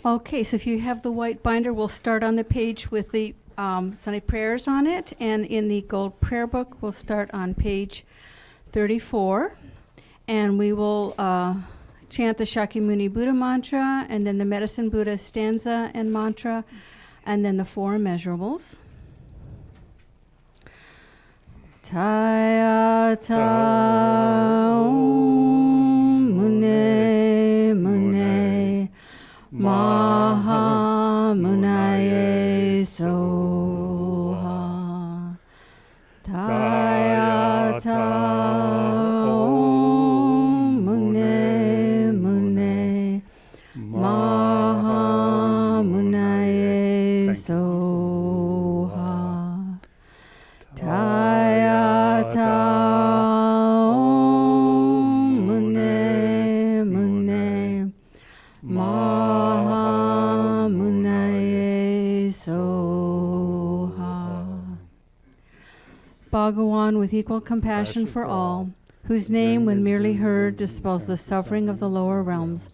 Okay, so if you have the white binder, we'll start on the page with the Sunday prayers on it. And in the gold prayer book, we'll start on page 34. And we will chant the Shakyamuni Buddha mantra, and then the Medicine Buddha stanza and mantra, and then the four immeasurables. Taya ta mune mune maha munaye soha. Taya ta mune mune maha munaye soha. Taya ta mune mune maha munaye soha. Bhagawan, with equal compassion for all, whose name, when merely heard, dispels the suffering of the lower realms,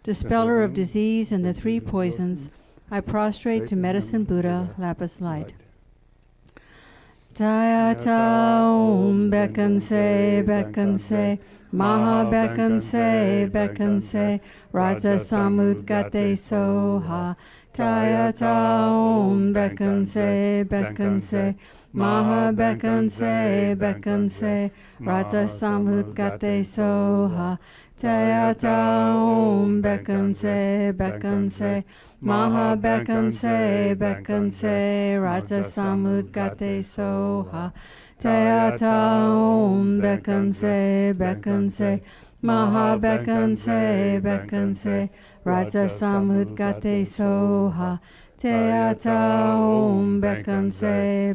dispeller of disease and the three poisons, I prostrate to Medicine Buddha, Lapis Light. Taya ta om bekanse, maha bekanse, raja samudgate soha. Taya ta om bekanse, maha bekanse, raja samudgate soha. Taya ta om bekanse, maha bekanse, raja samudgate soha. Taya ta om bekanse, maha bekanse, raja samudgate soha. Taya ta om bekanse,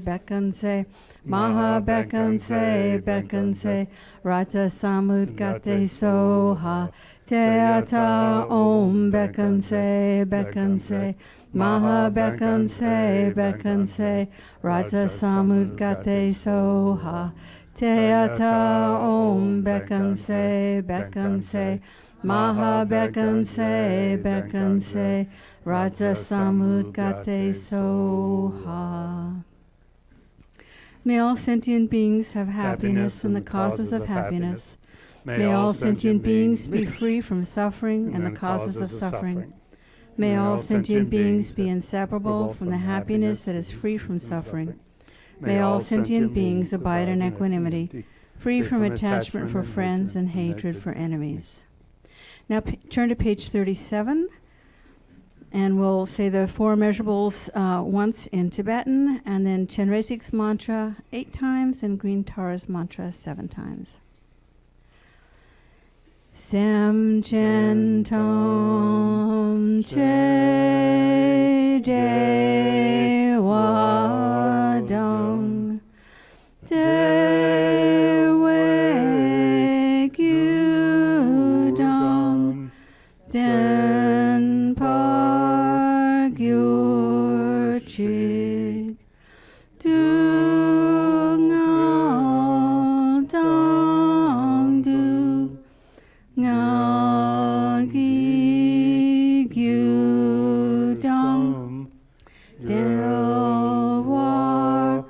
maha bekanse, raja samudgate soha. Taya ta om bekanse, maha bekanse, raja samudgate soha. Taya ta om bekanse, maha bekanse, raja samudgate soha. May all sentient beings have happiness and the causes of happiness. May all sentient beings be free from suffering and the causes of suffering. May all sentient beings be inseparable from the happiness that is free from suffering. May all sentient beings abide in equanimity, free from attachment for friends and hatred for enemies. Now turn to page 37, and we'll say the four immeasurables once in Tibetan, and then Chenrezig's mantra 8 times, and Green Tara's mantra 7 times. Sem chen tom che de wa dong de we gyu dong den par gyur chig du ngao dong du ngao gi gyu dong del war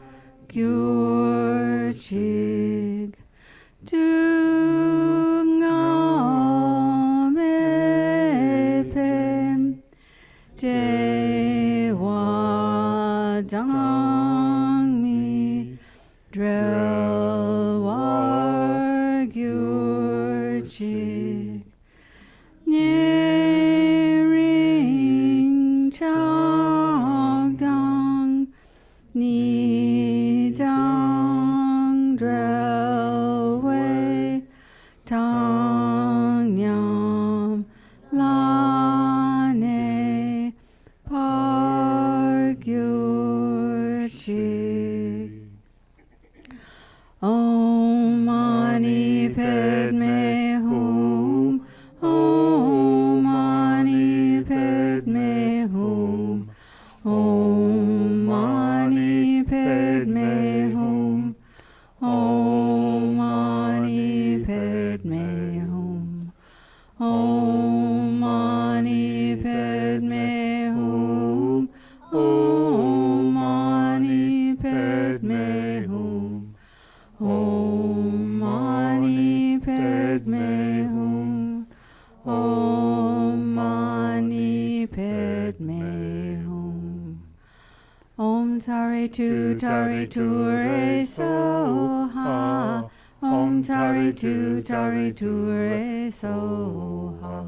gyur chig du ngao me pem de wa dong mi drel war gyur chig nye ring chog dong ni dong drel wei tong nyam la ne par gyur chig. Om mani padme hum, Om Om Mani Padme Hum. Om Tare Tu Re Soha. Om Tare Tu Re Soha.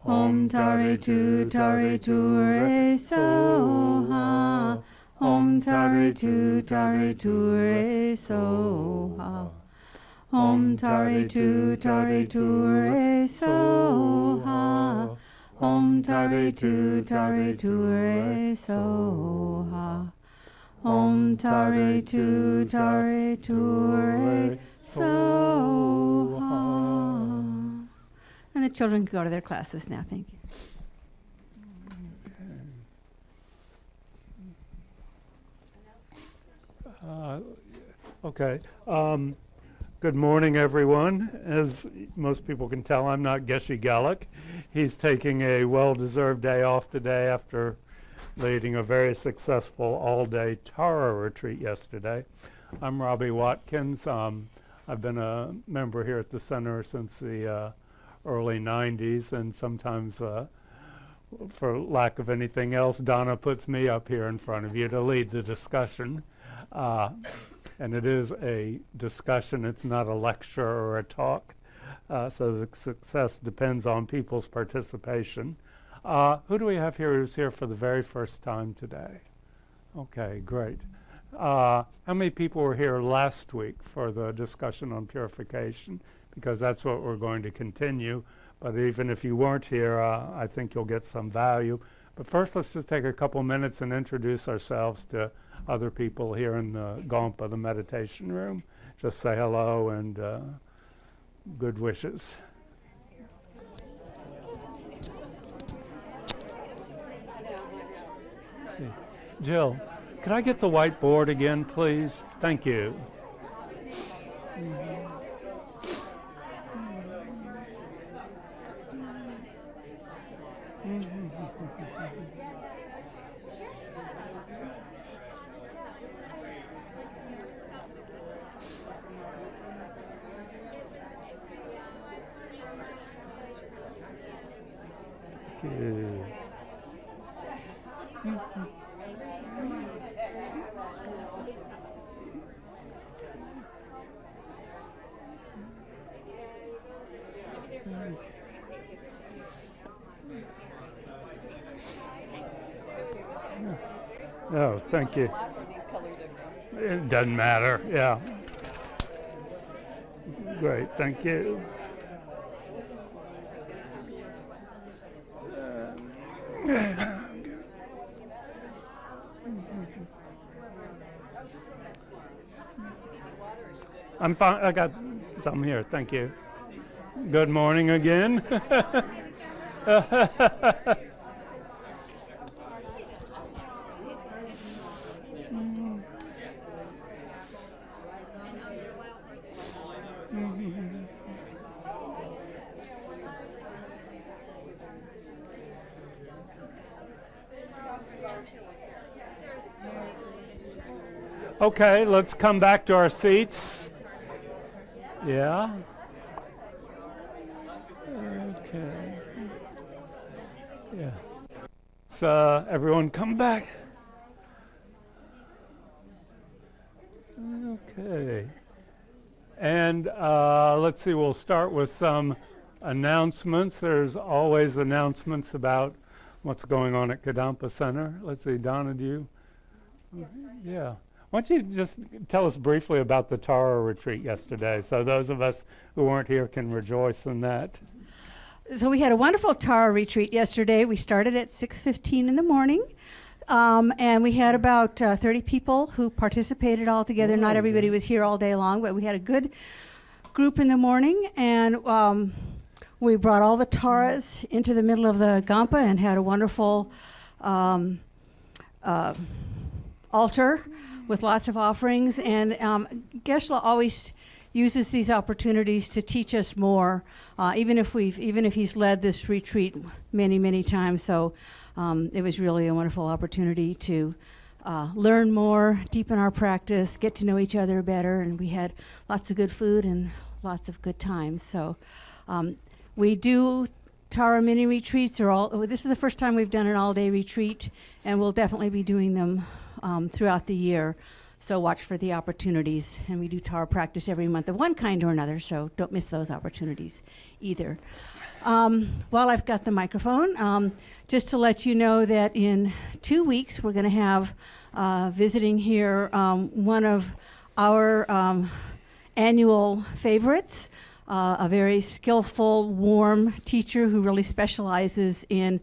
Om Tare Tu Re Soha. Om Tare Tu Re Soha. Om Tare Tu Re Soha. Om Tare Tu Re Soha. Om Tare Tu Re Soha. And the children can go to their classes now. Thank you. Okay. Good morning, everyone. As most people can tell, I'm not Geshe Gelek. He's taking a well-deserved day off today after leading a very successful all-day Tara retreat yesterday. I'm Robbie Watkins. I've been a member here at the center since the early 90s, and sometimes, for lack of anything else, Donna puts me up here in front of you to lead the discussion. And it is a discussion, it's not a lecture or a talk. So the success depends on people's participation. Who do we have here who's here for the very first time today? Okay, great. How many people were here last week for the discussion on purification? Because that's what we're going to continue. But even if you weren't here, I think you'll get some value. But first, let's just take a couple minutes and introduce ourselves to other people here in the Kadampa, the meditation room. Just say hello and good wishes. See. Jill, could I get the whiteboard again, please? Thank you. Good. Oh, thank you. It doesn't matter, yeah. Great, thank you. I'm fine. I got some here. Thank you. Good morning again. Okay, let's come back to our seats. Yeah. Okay. Yeah. So everyone come back. Okay. And let's see, we'll start with some announcements. There's always announcements about what's going on at Kadampa Center. Let's see, Donna, do you? Yeah. Why don't you just tell us briefly about the Tara retreat yesterday, so those of us who weren't here can rejoice in that. So we had a wonderful Tara retreat yesterday. We started at 6:15 in the morning, and we had about 30 people who participated all together. Not everybody was here all day long, but we had a good group in the morning, and we brought all the Taras into the middle of the Kadampa and had a wonderful altar with lots of offerings. And Geshe always uses these opportunities to teach us more, even if he's led this retreat many times. So it was really a wonderful opportunity to learn more, deepen our practice, get to know each other better, and we had lots of good food and lots of good times. So we do Tara mini retreats are this is the first time we've done an all-day retreat, and we'll definitely be doing them throughout the year. So watch for the opportunities. And we do Tara practice every month of one kind or another, so don't miss those opportunities either. While I've got the microphone, just to let you know that in 2 weeks we're going to have visiting here one of our annual favorites, a very skillful, warm teacher who really specializes in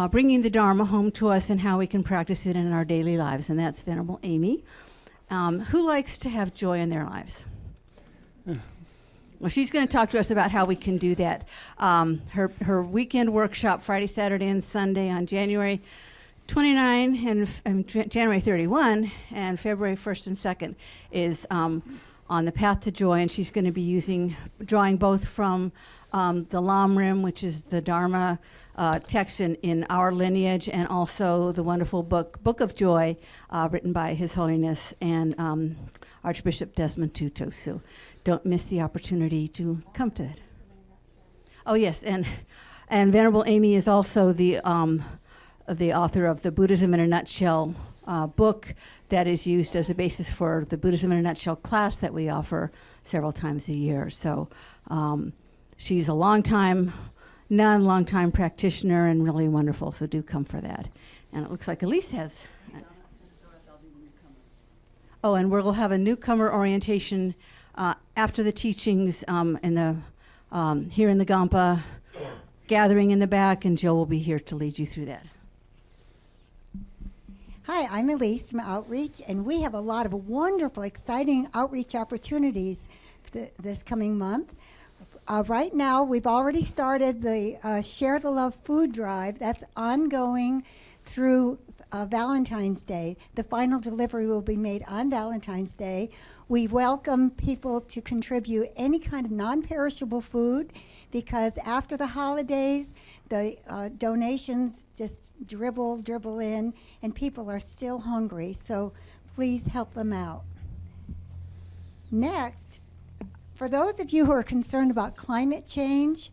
bringing the Dharma home to us and how we can practice it in our daily lives, and that's Venerable Amy. Who likes to have joy in their lives? Well, she's going to talk to us about how we can do that. Her weekend workshop, Friday, Saturday, and Sunday on January 29 and January 31 and February 1st and 2nd is on the path to joy, and she's going to be drawing both from the Lamrim, which is the Dharma text in our lineage, and also the wonderful book of Joy, written by His Holiness and Archbishop Desmond Tutu. So don't miss the opportunity to come to that. Oh yes, and Venerable Amy is also the author of the Buddhism in a Nutshell book that is used as a basis for the Buddhism in a Nutshell class that we offer several times a year. So she's a long-time practitioner and really wonderful, so do come for that. And it looks like Elise has... Oh, and we'll have a newcomer orientation after the teachings here in the Kadampa gathering in the back, and Jill will be here to lead you through that. Hi, I'm Elise from Outreach, and we have a lot of wonderful, exciting outreach opportunities this coming month. Right now, we've already started the Share the Love food drive. That's ongoing through Valentine's Day. The final delivery will be made on Valentine's Day. We welcome people to contribute any kind of non-perishable food, because after the holidays, the donations just dribble in, and people are still hungry, so please help them out. Next, for those of you who are concerned about climate change,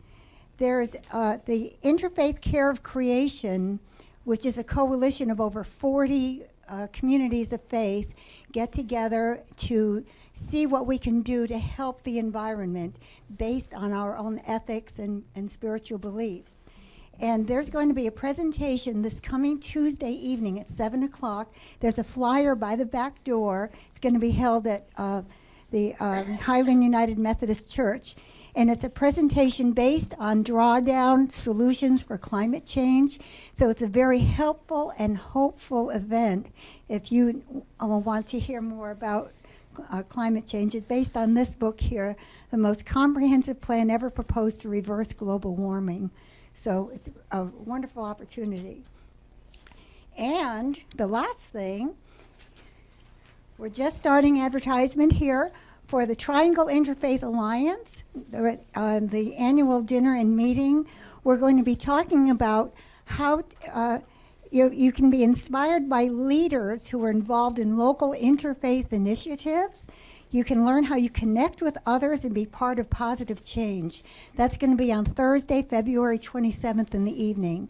there's the Interfaith Care of Creation, which is a coalition of over 40 communities of faith, get together to see what we can do to help the environment based on our own ethics and spiritual beliefs. And there's going to be a presentation this coming Tuesday evening at 7 o'clock. There's a flyer by the back door. It's going to be held at the Highland United Methodist Church. And it's a presentation based on drawdown solutions for climate change. So it's a very helpful and hopeful event if you want to hear more about climate change. It's based on this book here, The Most Comprehensive Plan Ever Proposed to Reverse Global Warming. So it's a wonderful opportunity. And the last thing, we're just starting advertisement here for the Triangle Interfaith Alliance, the annual dinner and meeting. We're going to be talking about how you can be inspired by leaders who are involved in local interfaith initiatives. You can learn how you connect with others and be part of positive change. That's going to be on Thursday, February 27th in the evening.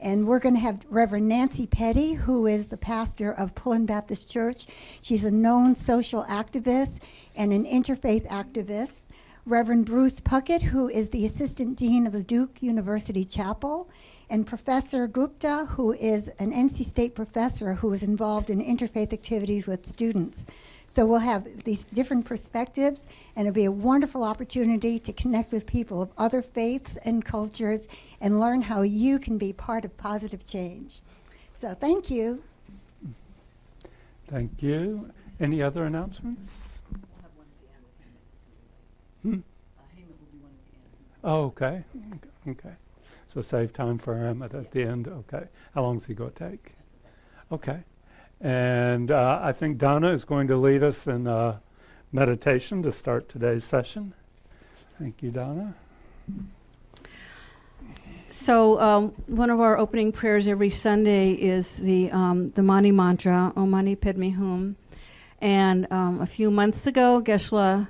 And we're going to have Reverend Nancy Petty, who is the pastor of Pullen Baptist Church. She's a known social activist and an interfaith activist. Reverend Bruce Puckett, who is the assistant dean of the Duke University Chapel. And Professor Gupta, who is an NC State professor who is involved in interfaith activities with students. So we'll have these different perspectives, and it'll be a wonderful opportunity to connect with people of other faiths and cultures and learn how you can be part of positive change. So thank you. Thank you. Any other announcements? We'll have one at the end. Heyman will do one at the end. Oh, okay. Okay. So save time for Emmett at the end. Okay. How long is he going to take? Just a second. Okay. And I think Donna is going to lead us in meditation to start today's session. Thank you, Donna. So one of our opening prayers every Sunday is the Mani Mantra, Om Mani Padme Hum. And a few months ago, Geshe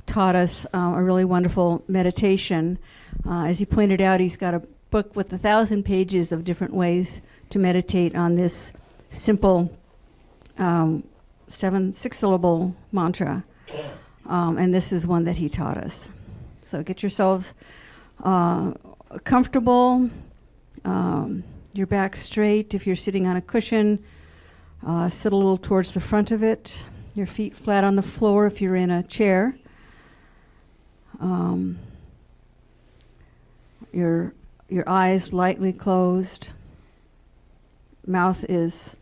taught us a really wonderful meditation. As he pointed out, he's got a book with 1,000 pages of different ways to meditate on this simple 6-syllable mantra. And this is one that he taught us. So get yourselves comfortable, your back straight. If you're sitting on a cushion, sit a little towards the front of it. Your feet flat on the floor if you're in a chair. Your eyes lightly closed. Mouth is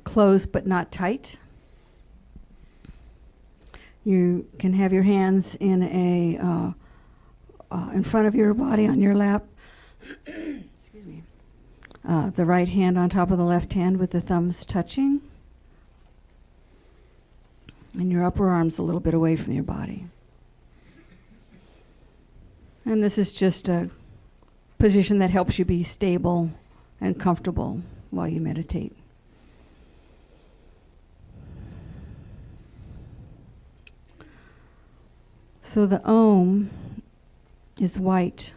closed but not tight. You can have your hands in front of your body on your lap. Excuse me. The right hand on top of the left hand with the thumbs touching. And your upper arms a little bit away from your body. And this is just a position that helps you be stable and comfortable while you meditate. So the Om is white.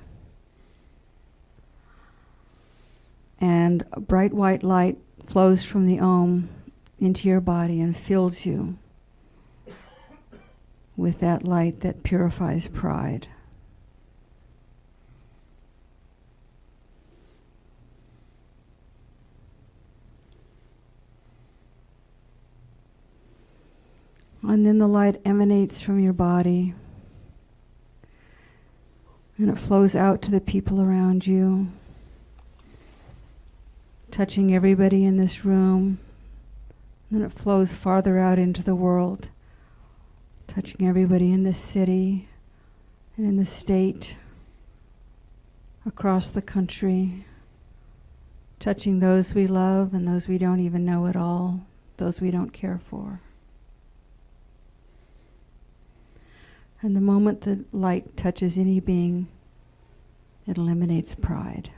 And a bright white light flows from the Om into your body and fills you with that light that purifies pride. And then the light emanates from your body, and it flows out to the people around you, touching everybody in this room. And then it flows farther out into the world, touching everybody in this city and in the state, across the country, touching those we love and those we don't even know at all, those we don't care for. And the moment the light touches any being, it eliminates pride.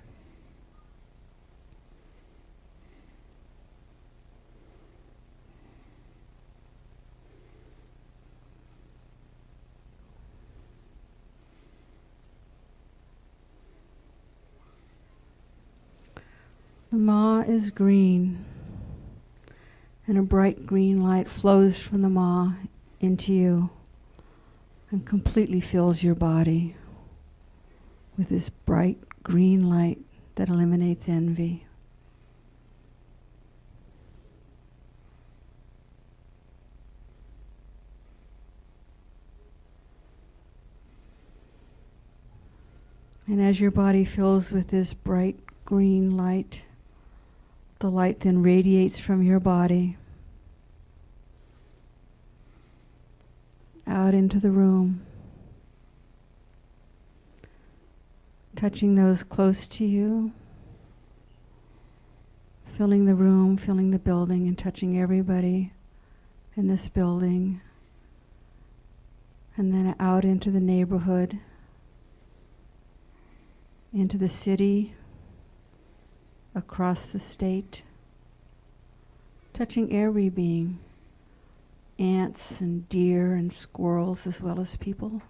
The Ma is green, and a bright green light flows from the Ma into you and completely fills your body with this bright green light that eliminates envy. And as your body fills with this bright green light, the light then radiates from your body out into the room, touching those close to you, filling the room, filling the building, and touching everybody in this building, and then out into the neighborhood, into the city, across the state, touching every being, ants and deer and squirrels as well as people.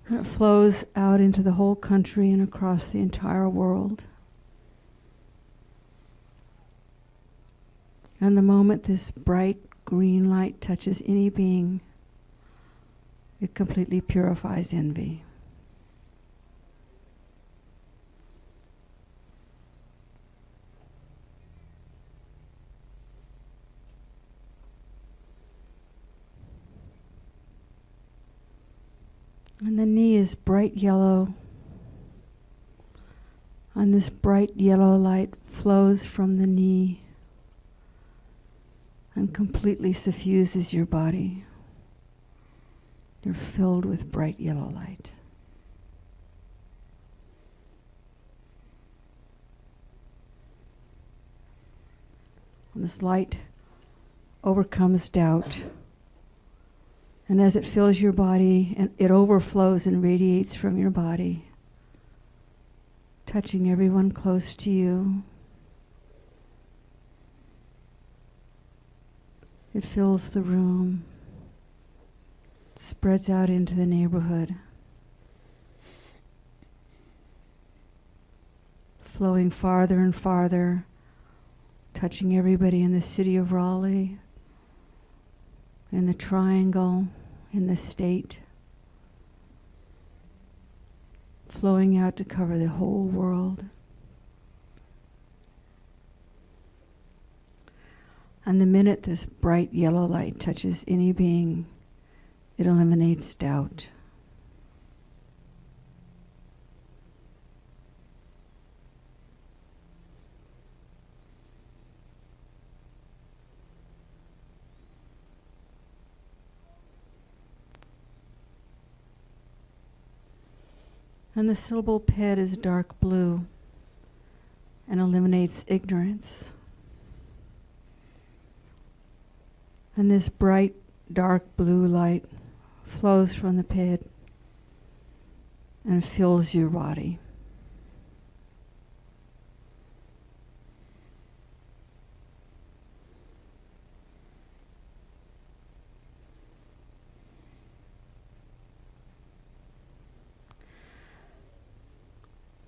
And it flows out into the whole country and across the entire world. And the moment this bright green light touches any being, it completely purifies envy. And the knee is bright yellow. And this bright yellow light flows from the knee and completely suffuses your body. You're filled with bright yellow light. And this light overcomes doubt. And as it fills your body, and it overflows and radiates from your body, touching everyone close to you. It fills the room, spreads out into the neighborhood. flowing farther and farther, touching everybody in the city of Raleigh, in the Triangle, in the state, flowing out to cover the whole world. And the minute this bright yellow light touches any being, it eliminates doubt. And the syllable ped is dark blue and eliminates ignorance. And this bright, dark blue light flows from the ped and fills your body.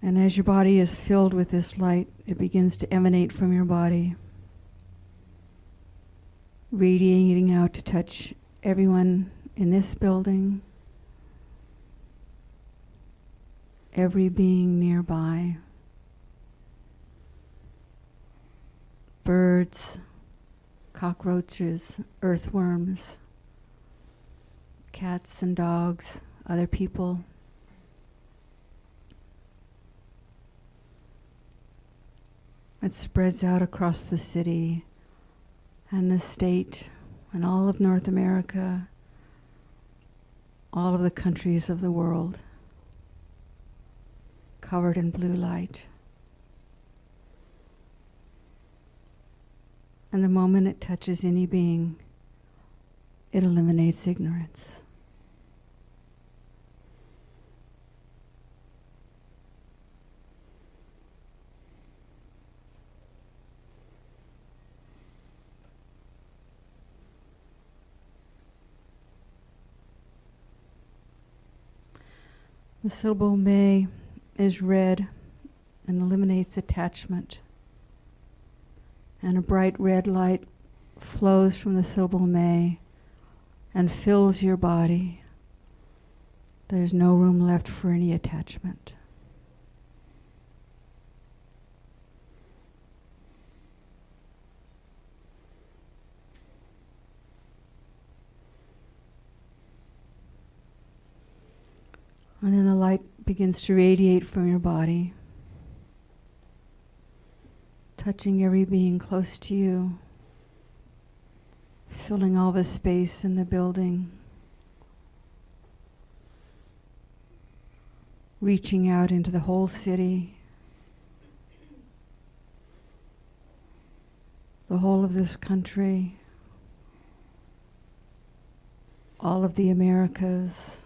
And as your body is filled with this light, it begins to emanate from your body, radiating out to touch everyone in this building, every being nearby, birds, cockroaches, earthworms, cats and dogs, other people. It spreads out across the city and the state and all of North America, all of the countries of the world, covered in blue light. And the moment it touches any being, it eliminates ignorance. The syllable me is red and eliminates attachment. And a bright red light flows from the syllable me and fills your body. There's no room left for any attachment. And then the light begins to radiate from your body, touching every being close to you, filling all the space in the building, reaching out into the whole city, the whole of this country, all of the Americas,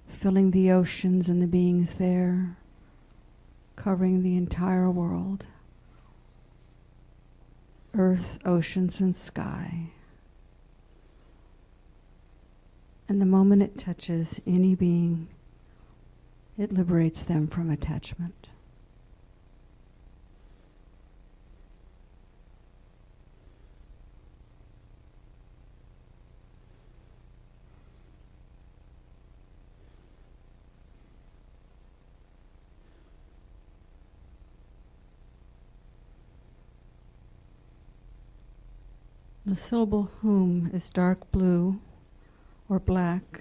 filling the oceans and the beings there, covering the entire world, earth, oceans, and sky. And the moment it touches any being, it liberates them from attachment. The syllable whom is dark blue or black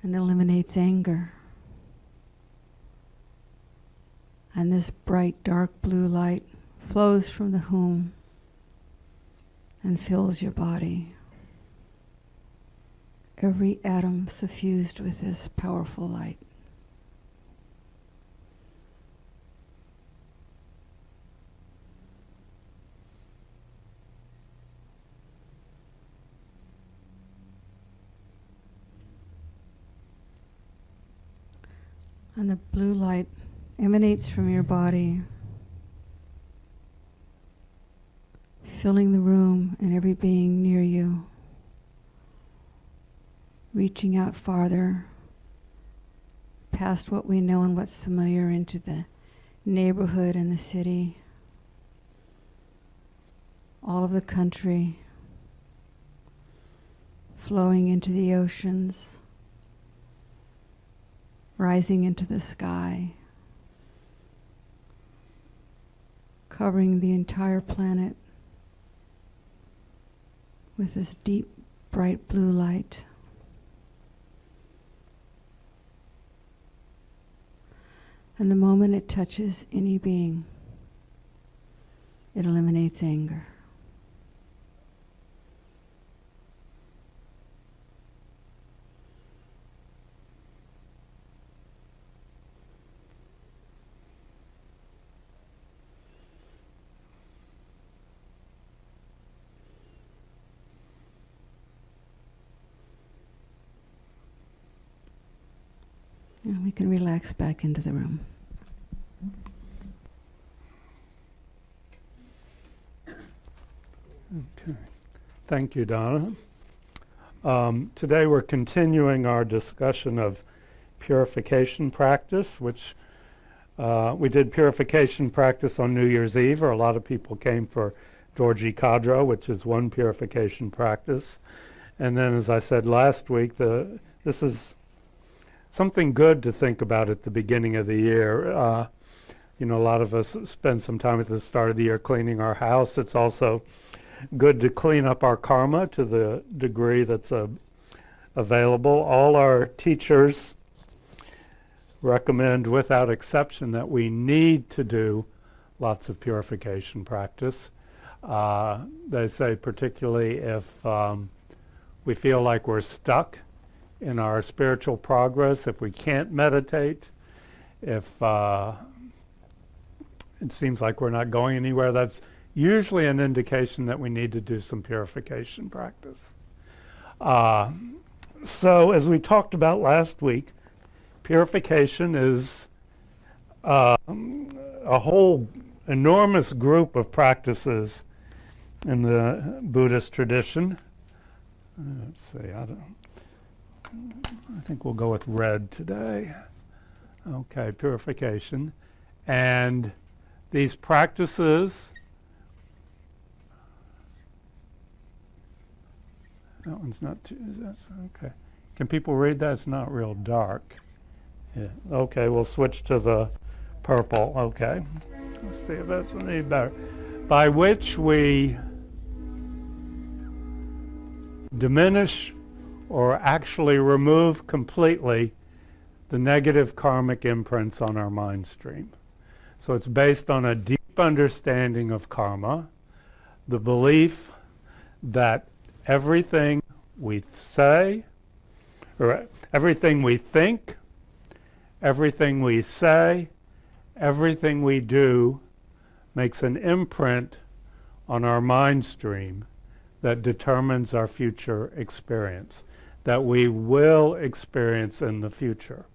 and eliminates anger. And this bright dark blue light flows from the whom and fills your body. Every atom suffused with this powerful light. And the blue light emanates from your body, filling the room and every being near you, reaching out farther, past what we know and what's familiar into the neighborhood and the city, all of the country, flowing into the oceans, rising into the sky, covering the entire planet with this deep, bright blue light. And the moment it touches any being, it eliminates anger. And we can relax back into the room. Okay. Thank you, Donna. Today we're continuing our discussion of purification practice, which we did purification practice on New Year's Eve, or a lot of people came for Dorji Kadra, which is one purification practice. And then, as I said last week, this is something good to think about at the beginning of the year. A lot of us spend some time at the start of the year cleaning our house. It's also good to clean up our karma to the degree that's available. All our teachers recommend without exception that we need to do lots of purification practice. They say particularly if we feel like we're stuck in our spiritual progress, if we can't meditate, if it seems like we're not going anywhere, that's usually an indication that we need to do some purification practice. So as we talked about last week, purification is a whole enormous group of practices in the Buddhist tradition. Let's see, I think we'll go with red today. Okay, purification. And these practices, that one's not too, that's okay. Can people read that? It's not real dark. Yeah. Okay, we'll switch to the purple. Okay. Let's see if that's any better. By which we diminish or actually remove completely the negative karmic imprints on our mind stream. So it's based on a deep understanding of karma, the belief that everything we say, or everything we think, everything we say, everything we do makes an imprint on our mind stream that determines our future experience, that we will experience in the future.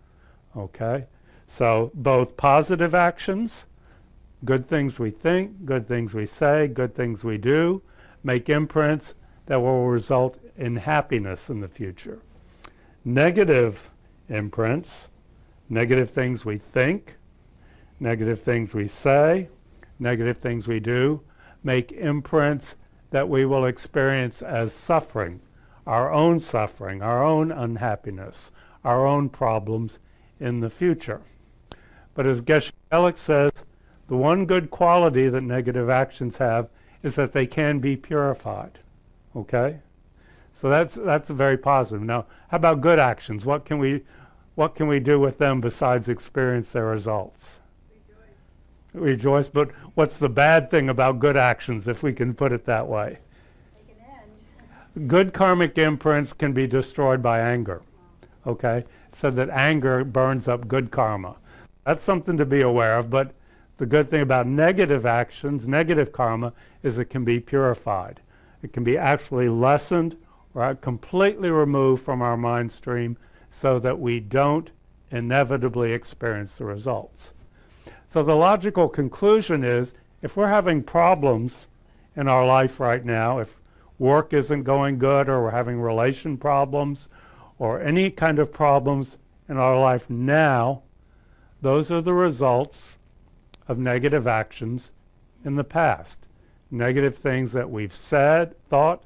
Okay? So both positive actions, good things we think, good things we say, good things we do, make imprints that will result in happiness in the future. Negative imprints, negative things we think, negative things we say, negative things we do, make imprints that we will experience as suffering, our own unhappiness, our own problems in the future. But as Geshe Gelek says, the one good quality that negative actions have is that they can be purified. Okay? So that's very positive. Now, how about good actions? What can we do with them besides experience their results? Rejoice. But what's the bad thing about good actions, if we can put it that way? They can end. Good karmic imprints can be destroyed by anger. Okay? So that anger burns up good karma. That's something to be aware of, but the good thing about negative actions, negative karma, is it can be purified. It can be actually lessened or completely removed from our mind stream so that we don't inevitably experience the results. So the logical conclusion is, if we're having problems in our life right now, if work isn't going good, or we're having relation problems, or any kind of problems in our life now, those are the results of negative actions in the past. Negative things that we've said, thought,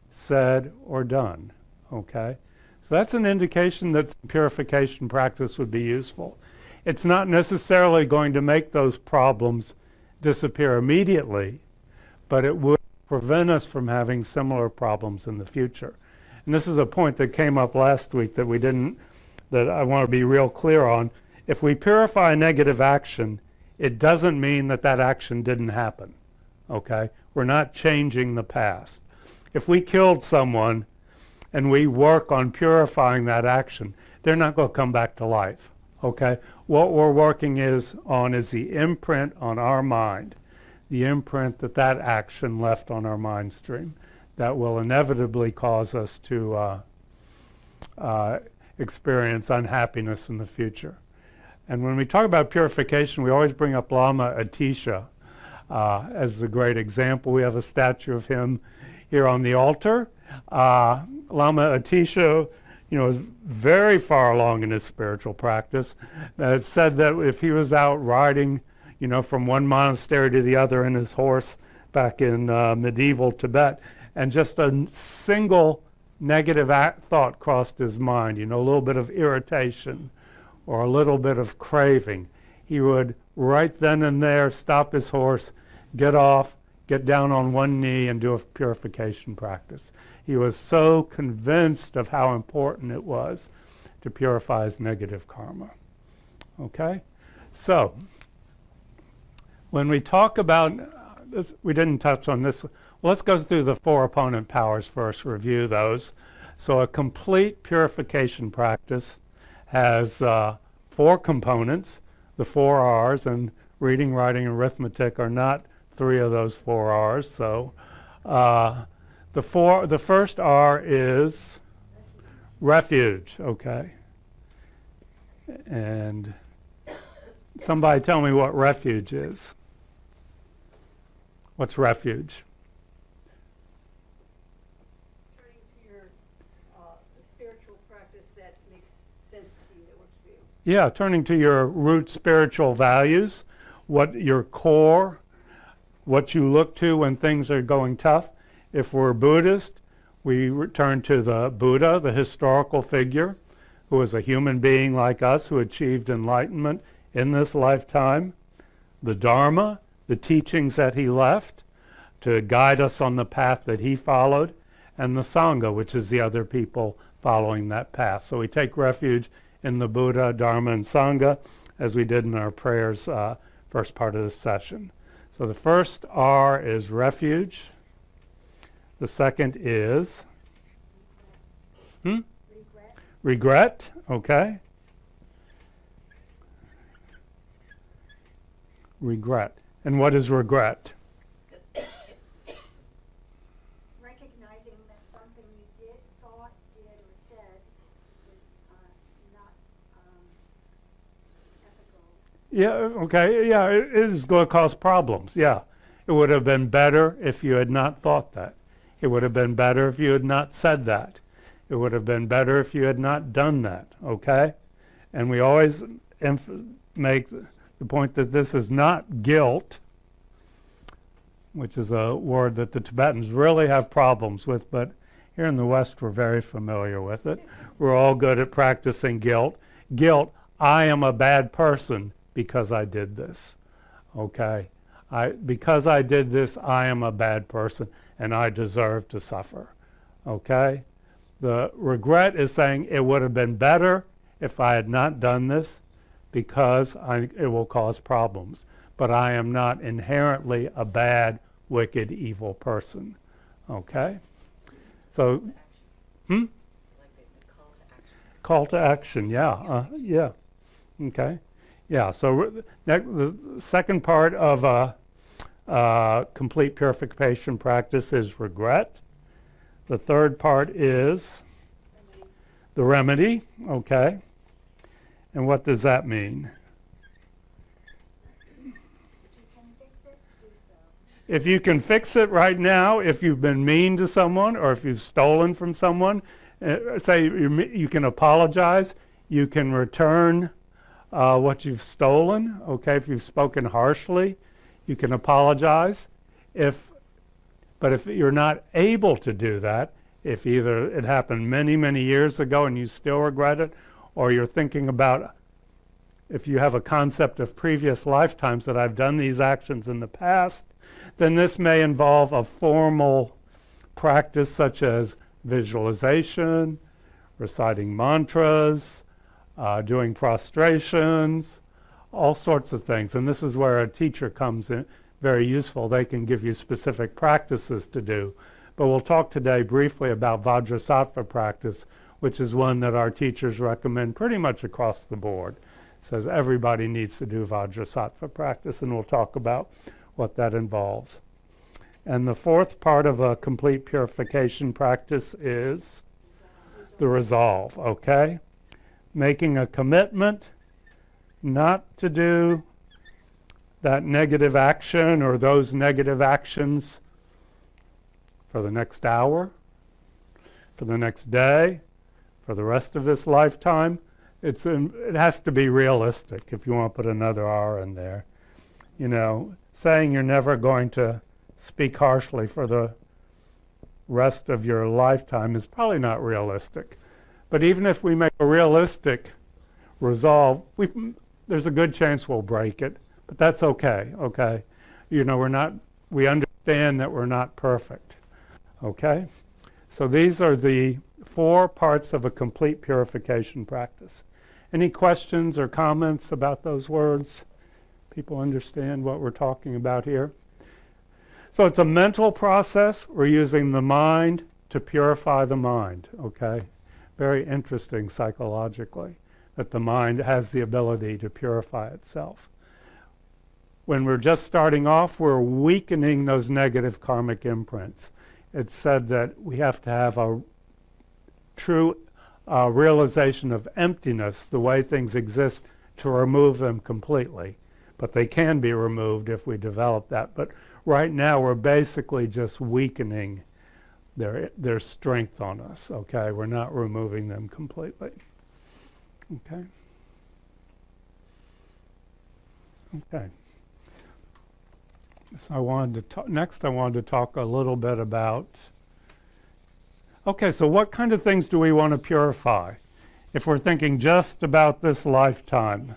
said, or done. Okay? So that's an indication that purification practice would be useful. It's not necessarily going to make those problems disappear immediately, but it would prevent us from having similar problems in the future. And this is a point that came up last week that that I want to be real clear on. If we purify a negative action, it doesn't mean that that action didn't happen. Okay? We're not changing the past. If we killed someone and we work on purifying that action, they're not going to come back to life. Okay? What we're working on is the imprint on our mind, the imprint that action left on our mind stream that will inevitably cause us to experience unhappiness in the future. And when we talk about purification, we always bring up Lama Atisha as the great example. We have a statue of him here on the altar. Lama Atisha, is very far along in his spiritual practice. It's said that if he was out riding, from one monastery to the other in his horse back in medieval Tibet, and just a single negative thought crossed his mind, a little bit of irritation or a little bit of craving, he would right then and there stop his horse, get off, get down on one knee, and do a purification practice. He was so convinced of how important it was to purify his negative karma. Okay? So, when we talk about this, we didn't touch on this. Well, let's go through the 4 opponent powers first, review those. So a complete purification practice has 4 components. The 4 R's, and reading, writing, and arithmetic are not 3 of those 4 R's. So the first R is refuge, okay? And somebody tell me what refuge is. What's refuge? Turning to your the spiritual practice that makes sense to you, that works for you. Yeah, turning to your root spiritual values, what your core, what you look to when things are going tough. If we're Buddhist, we return to the Buddha, the historical figure, who was a human being like us, who achieved enlightenment in this lifetime. The Dharma, the teachings that he left to guide us on the path that he followed, and the Sangha, which is the other people following that path. So we take refuge in the Buddha, Dharma, and Sangha, as we did in our prayers first part of this session. So the first R is refuge. The second is regret, okay. Regret. And what is regret? Recognizing that something you did, thought, did, or said is not ethical. Yeah, okay, yeah, it is going to cause problems, yeah. It would have been better if you had not thought that. It would have been better if you had not said that. It would have been better if you had not done that, okay? And we always make the point that this is not guilt, which is a word that the Tibetans really have problems with, but here in the West we're very familiar with it. We're all good at practicing guilt. Guilt, I am a bad person because I did this, okay? Because I did this, I am a bad person and I deserve to suffer, okay? The regret is saying it would have been better if I had not done this because it will cause problems. But I am not inherently a bad, wicked, evil person, okay? So, Like the call to action. Call to action, yeah, yeah, okay. Yeah, so the second part of complete purification practice is regret. The third part is the remedy, okay. And what does that mean? If you can fix it right now, if you've been mean to someone or if you've stolen from someone, say you can apologize, You can return what you've stolen, okay? If you've spoken harshly, you can apologize. But if you're not able to do that, if either it happened many, many years ago and you still regret it, or you're thinking about, if you have a concept of previous lifetimes that I've done these actions in the past, then this may involve a formal practice such as visualization, reciting mantras, doing prostrations, all sorts of things. And this is where a teacher comes in very useful. They can give you specific practices to do. But we'll talk today briefly about Vajrasattva practice, which is one that our teachers recommend pretty much across the board. It says everybody needs to do Vajrasattva practice, and we'll talk about what that involves. And the fourth part of a complete purification practice is the resolve, okay? Making a commitment not to do that negative action or those negative actions for the next hour, for the next day, for the rest of this lifetime. It has to be realistic if you want to put another R in there. You know, saying you're never going to speak harshly for the rest of your lifetime is probably not realistic. But even if we make a realistic resolve, there's a good chance we'll break it. But that's okay, okay? You know, we understand that we're not perfect, okay? So these are the 4 parts of a complete purification practice. Any questions or comments about those words? People understand what we're talking about here? So it's a mental process. We're using the mind to purify the mind, okay? Very interesting psychologically, that the mind has the ability to purify itself. When we're just starting off, we're weakening those negative karmic imprints. It's said that we have to have a true realization of emptiness, the way things exist, to remove them completely. But they can be removed if we develop that. But right now, we're basically just weakening their strength on us, okay? We're not removing them completely, okay? Okay. So I wanted to talk a little bit about, okay, so what kind of things do we want to purify? If we're thinking just about this lifetime,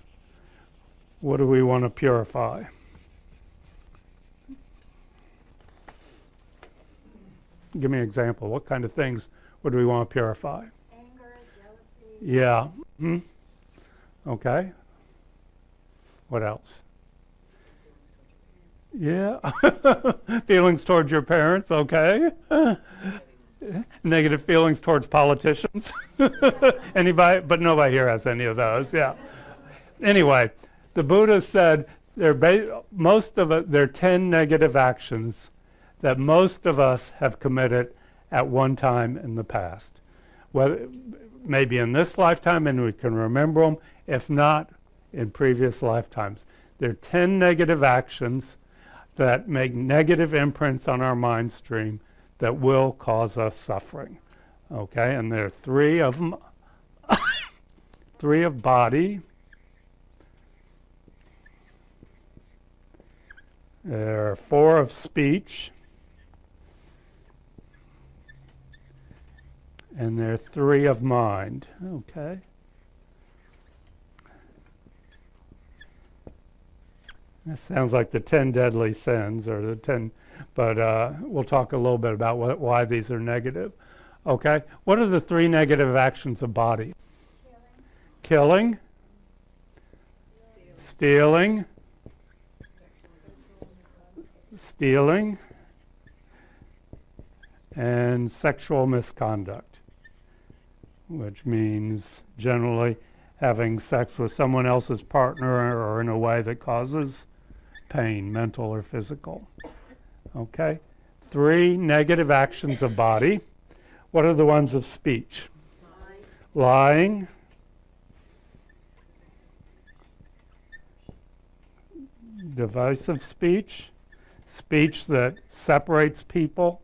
what do we want to purify? Give me an example. What kind of things would we want to purify? Anger, jealousy. Yeah. Okay. What else? Yeah. Feelings towards your parents, okay. Negative feelings towards politicians. Anybody? But nobody here has any of those, yeah. Anyway, the Buddha said there are 10 negative actions that most of us have committed at one time in the past. Whether maybe in this lifetime and we can remember them, if not in previous lifetimes. There are 10 negative actions that make negative imprints on our mind stream that will cause us suffering. Okay, and there are 3 of them. 3 of body. There are 4 of speech. And there are 3 of mind. Okay. That sounds like the 10 deadly sins, or the 10, but we'll talk a little bit about why these are negative. Okay, what are the 3 negative actions of body? Killing, stealing, and sexual misconduct, which means generally having sex with someone else's partner or in a way that causes pain, mental or physical. Okay? 3 negative actions of body. What are the ones of speech? Lying. Divisive speech. Speech that separates people.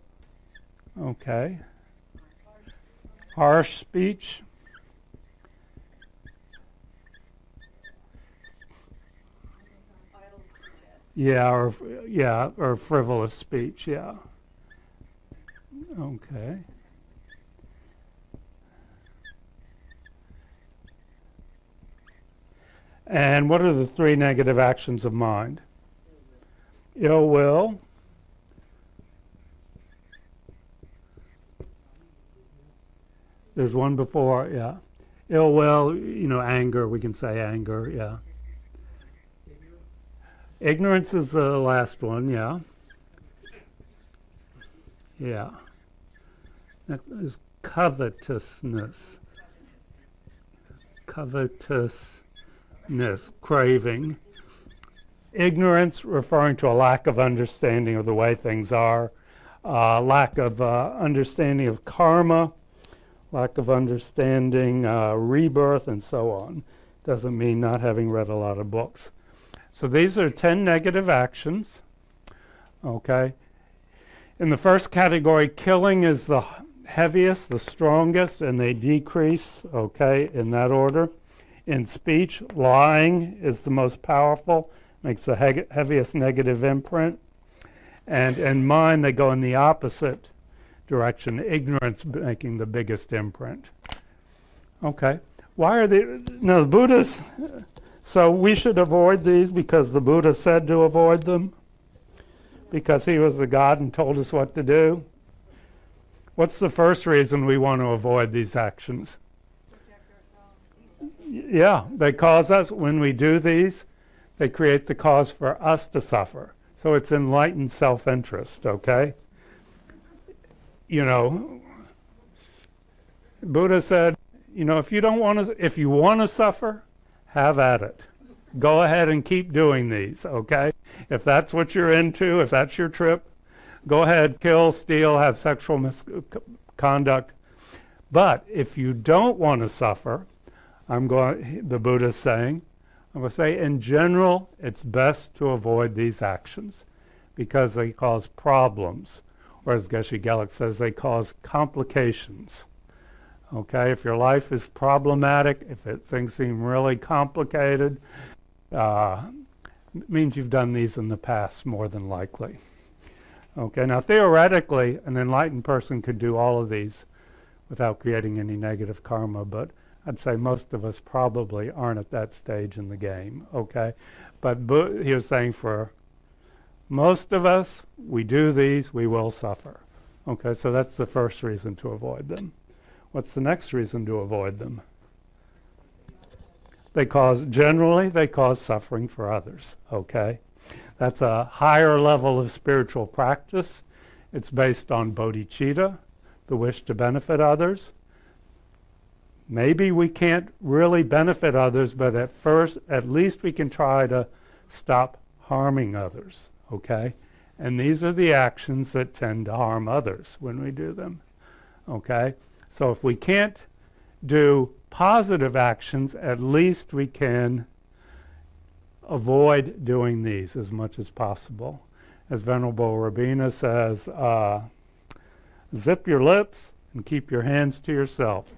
Okay. Harsh speech. or frivolous speech, yeah. Okay. And what are the 3 negative actions of mind? Ill will. There's one before, yeah. Ill will, anger, we can say anger, yeah. Ignorance is the last one, yeah. Yeah. Next is covetousness. Covetousness, craving. Ignorance, referring to a lack of understanding of the way things are, lack of understanding of karma, lack of understanding rebirth, and so on. Doesn't mean not having read a lot of books. So these are 10 negative actions, okay? In the first category, killing is the heaviest, the strongest, and they decrease, okay, in that order. In speech, lying is the most powerful, makes the heaviest negative imprint. And in mind, they go in the opposite direction, ignorance making the biggest imprint. Okay, why are the Buddhas, so we should avoid these because the Buddha said to avoid them? Because he was the God and told us what to do? What's the first reason we want to avoid these actions? Protect ourselves. Yeah, they cause us, when we do these, they create the cause for us to suffer. So it's enlightened self-interest, okay? Buddha said, if you want to suffer, have at it. Go ahead and keep doing these, okay? If that's what you're into, if that's your trip, go ahead, kill, steal, have sexual misconduct. But if you don't want to suffer, the Buddha's saying, I'm going to say, in general, it's best to avoid these actions because they cause problems. Or as Geshe Gelek says, they cause complications. Okay, if your life is problematic, if things seem really complicated, it means you've done these in the past more than likely. Okay, now theoretically, an enlightened person could do all of these without creating any negative karma, but I'd say most of us probably aren't at that stage in the game, okay? But he was saying for most of us, we do these, we will suffer. Okay, so that's the first reason to avoid them. What's the next reason to avoid them? Generally, they cause suffering for others, okay? That's a higher level of spiritual practice. It's based on bodhicitta, the wish to benefit others. Maybe we can't really benefit others, but at least we can try to stop harming others, okay? And these are the actions that tend to harm others when we do them, okay? So if we can't do positive actions, at least we can avoid doing these as much as possible. As Venerable Robbie says, zip your lips and keep your hands to yourself.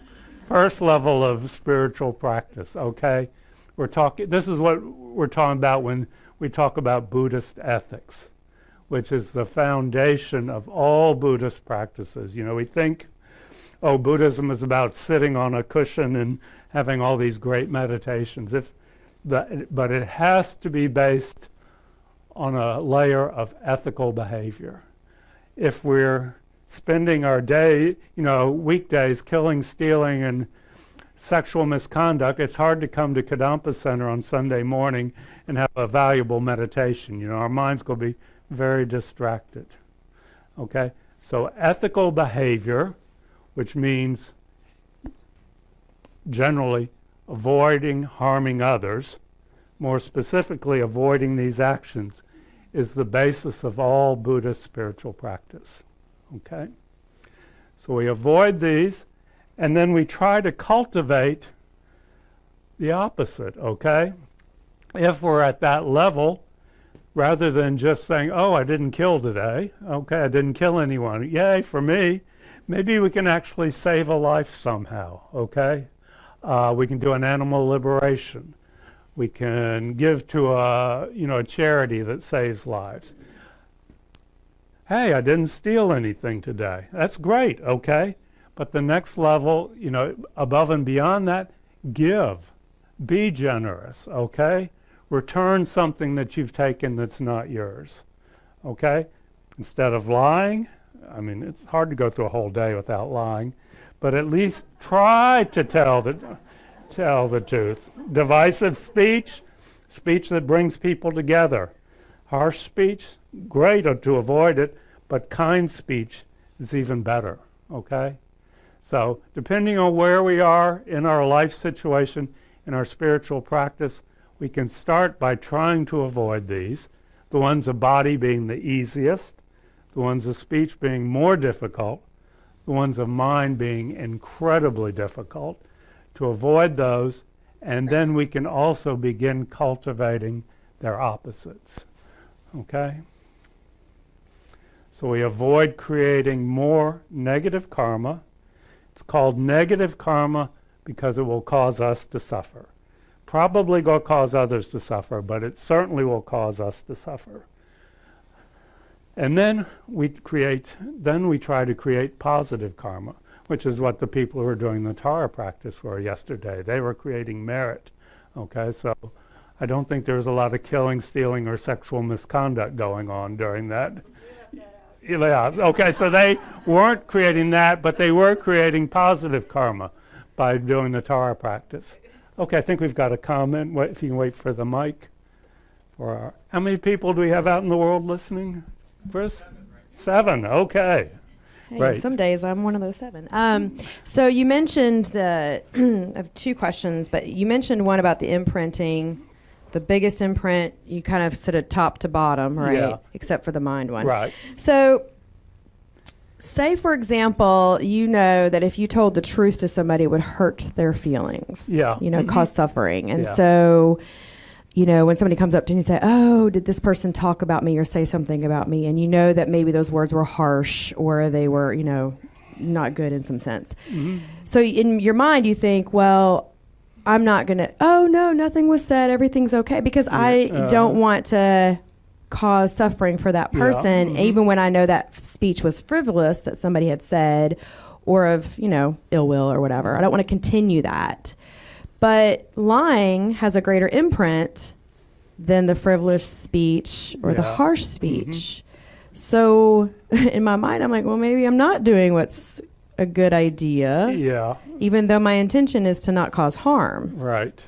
First level of spiritual practice, okay? This is what we're talking about when we talk about Buddhist ethics, which is the foundation of all Buddhist practices. We think, Buddhism is about sitting on a cushion and having all these great meditations. But it has to be based on a layer of ethical behavior. If we're spending our weekdays killing, stealing, and sexual misconduct, it's hard to come to Kadampa Center on Sunday morning and have a valuable meditation. Our mind's going to be very distracted. Okay? So ethical behavior, which means generally avoiding harming others, more specifically avoiding these actions, is the basis of all Buddhist spiritual practice. Okay? So we avoid these, and then we try to cultivate the opposite, okay? If we're at that level, rather than just saying, I didn't kill today, okay, I didn't kill anyone, yay for me, maybe we can actually save a life somehow, okay? We can do an animal liberation. We can give to a charity that saves lives. Hey, I didn't steal anything today. That's great, okay? But the next level, above and beyond that, give. Be generous, okay? Return something that you've taken that's not yours, okay? Instead of lying, it's hard to go through a whole day without lying, but at least try to tell the truth. Divisive speech, speech that brings people together. Harsh speech, great to avoid it, but kind speech is even better, okay? So depending on where we are in our life situation, in our spiritual practice, we can start by trying to avoid these, the ones of body being the easiest, the ones of speech being more difficult, the ones of mind being incredibly difficult, to avoid those, and then we can also begin cultivating their opposites, okay? So we avoid creating more negative karma. It's called negative karma because it will cause us to suffer. Probably will cause others to suffer, but it certainly will cause us to suffer. And then we try to create positive karma, which is what the people who were doing the Tara practice were yesterday. They were creating merit, okay? So I don't think there was a lot of killing, stealing, or sexual misconduct going on during that. Yeah, okay, so they weren't creating that, but they were creating positive karma by doing the Tara practice. Okay, I think we've got a comment. If you can wait for the mic. How many people do we have out in the world listening, Chris? 7, okay. Hey, Right. some days I'm one of those 7. So you mentioned I have 2 questions, but you mentioned one about the imprinting. The biggest imprint, you kind of sort of top to bottom, right? Yeah. Except for the mind one. Right. So say, for example, that if you told the truth to somebody, it would hurt their feelings. Yeah. Cause suffering. And Yeah. so, when somebody comes up to you and say, oh, did this person talk about me or say something about me? And you know that maybe those words were harsh or they were, not good in some sense. Mm-hmm. So in your mind, you think, well, I'm not going to, oh, no, nothing was said. Everything's okay. Because I don't want to cause suffering for that person, Mm-hmm. even when I know that speech was frivolous that somebody had said or of, ill will or whatever. I don't want to continue that. But lying has a greater imprint than the frivolous speech or the harsh speech. Mm-hmm. So in my mind, I'm like, well, maybe I'm not doing what's a good idea. Yeah. Even though my intention is to not cause harm. Right.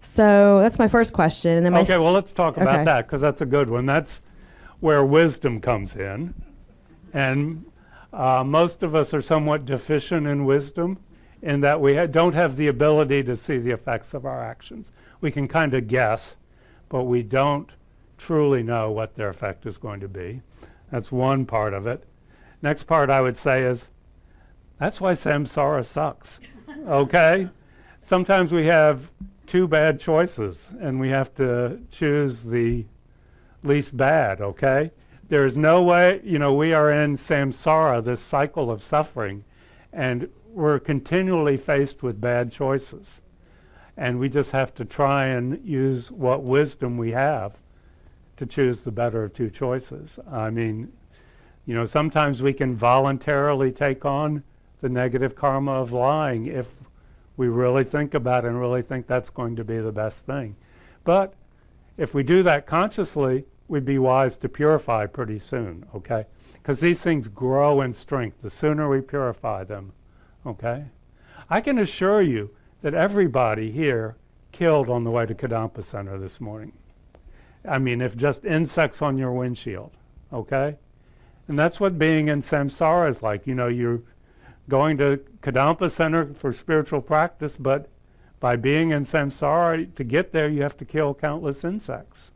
So that's my first question. And then Okay, well, let's talk about Okay. that because that's a good one. That's where wisdom comes in. And most of us are somewhat deficient in wisdom in that we don't have the ability to see the effects of our actions. We can kind of guess, but we don't truly know what their effect is going to be. That's one part of it. Next part I would say is, that's why samsara sucks, okay? Sometimes we have 2 bad choices, and we have to choose the least bad, okay? There is no way, we are in samsara, this cycle of suffering, and we're continually faced with bad choices. And we just have to try and use what wisdom we have to choose the better of 2 choices. Sometimes we can voluntarily take on the negative karma of lying if we really think about it and really think that's going to be the best thing. But if we do that consciously, we'd be wise to purify pretty soon, okay? Because these things grow in strength the sooner we purify them, okay? I can assure you that everybody here killed on the way to Kadampa Center this morning. If just insects on your windshield, okay? And that's what being in samsara is like. You're going to Kadampa Center for spiritual practice, but by being in samsara, to get there, you have to kill countless insects.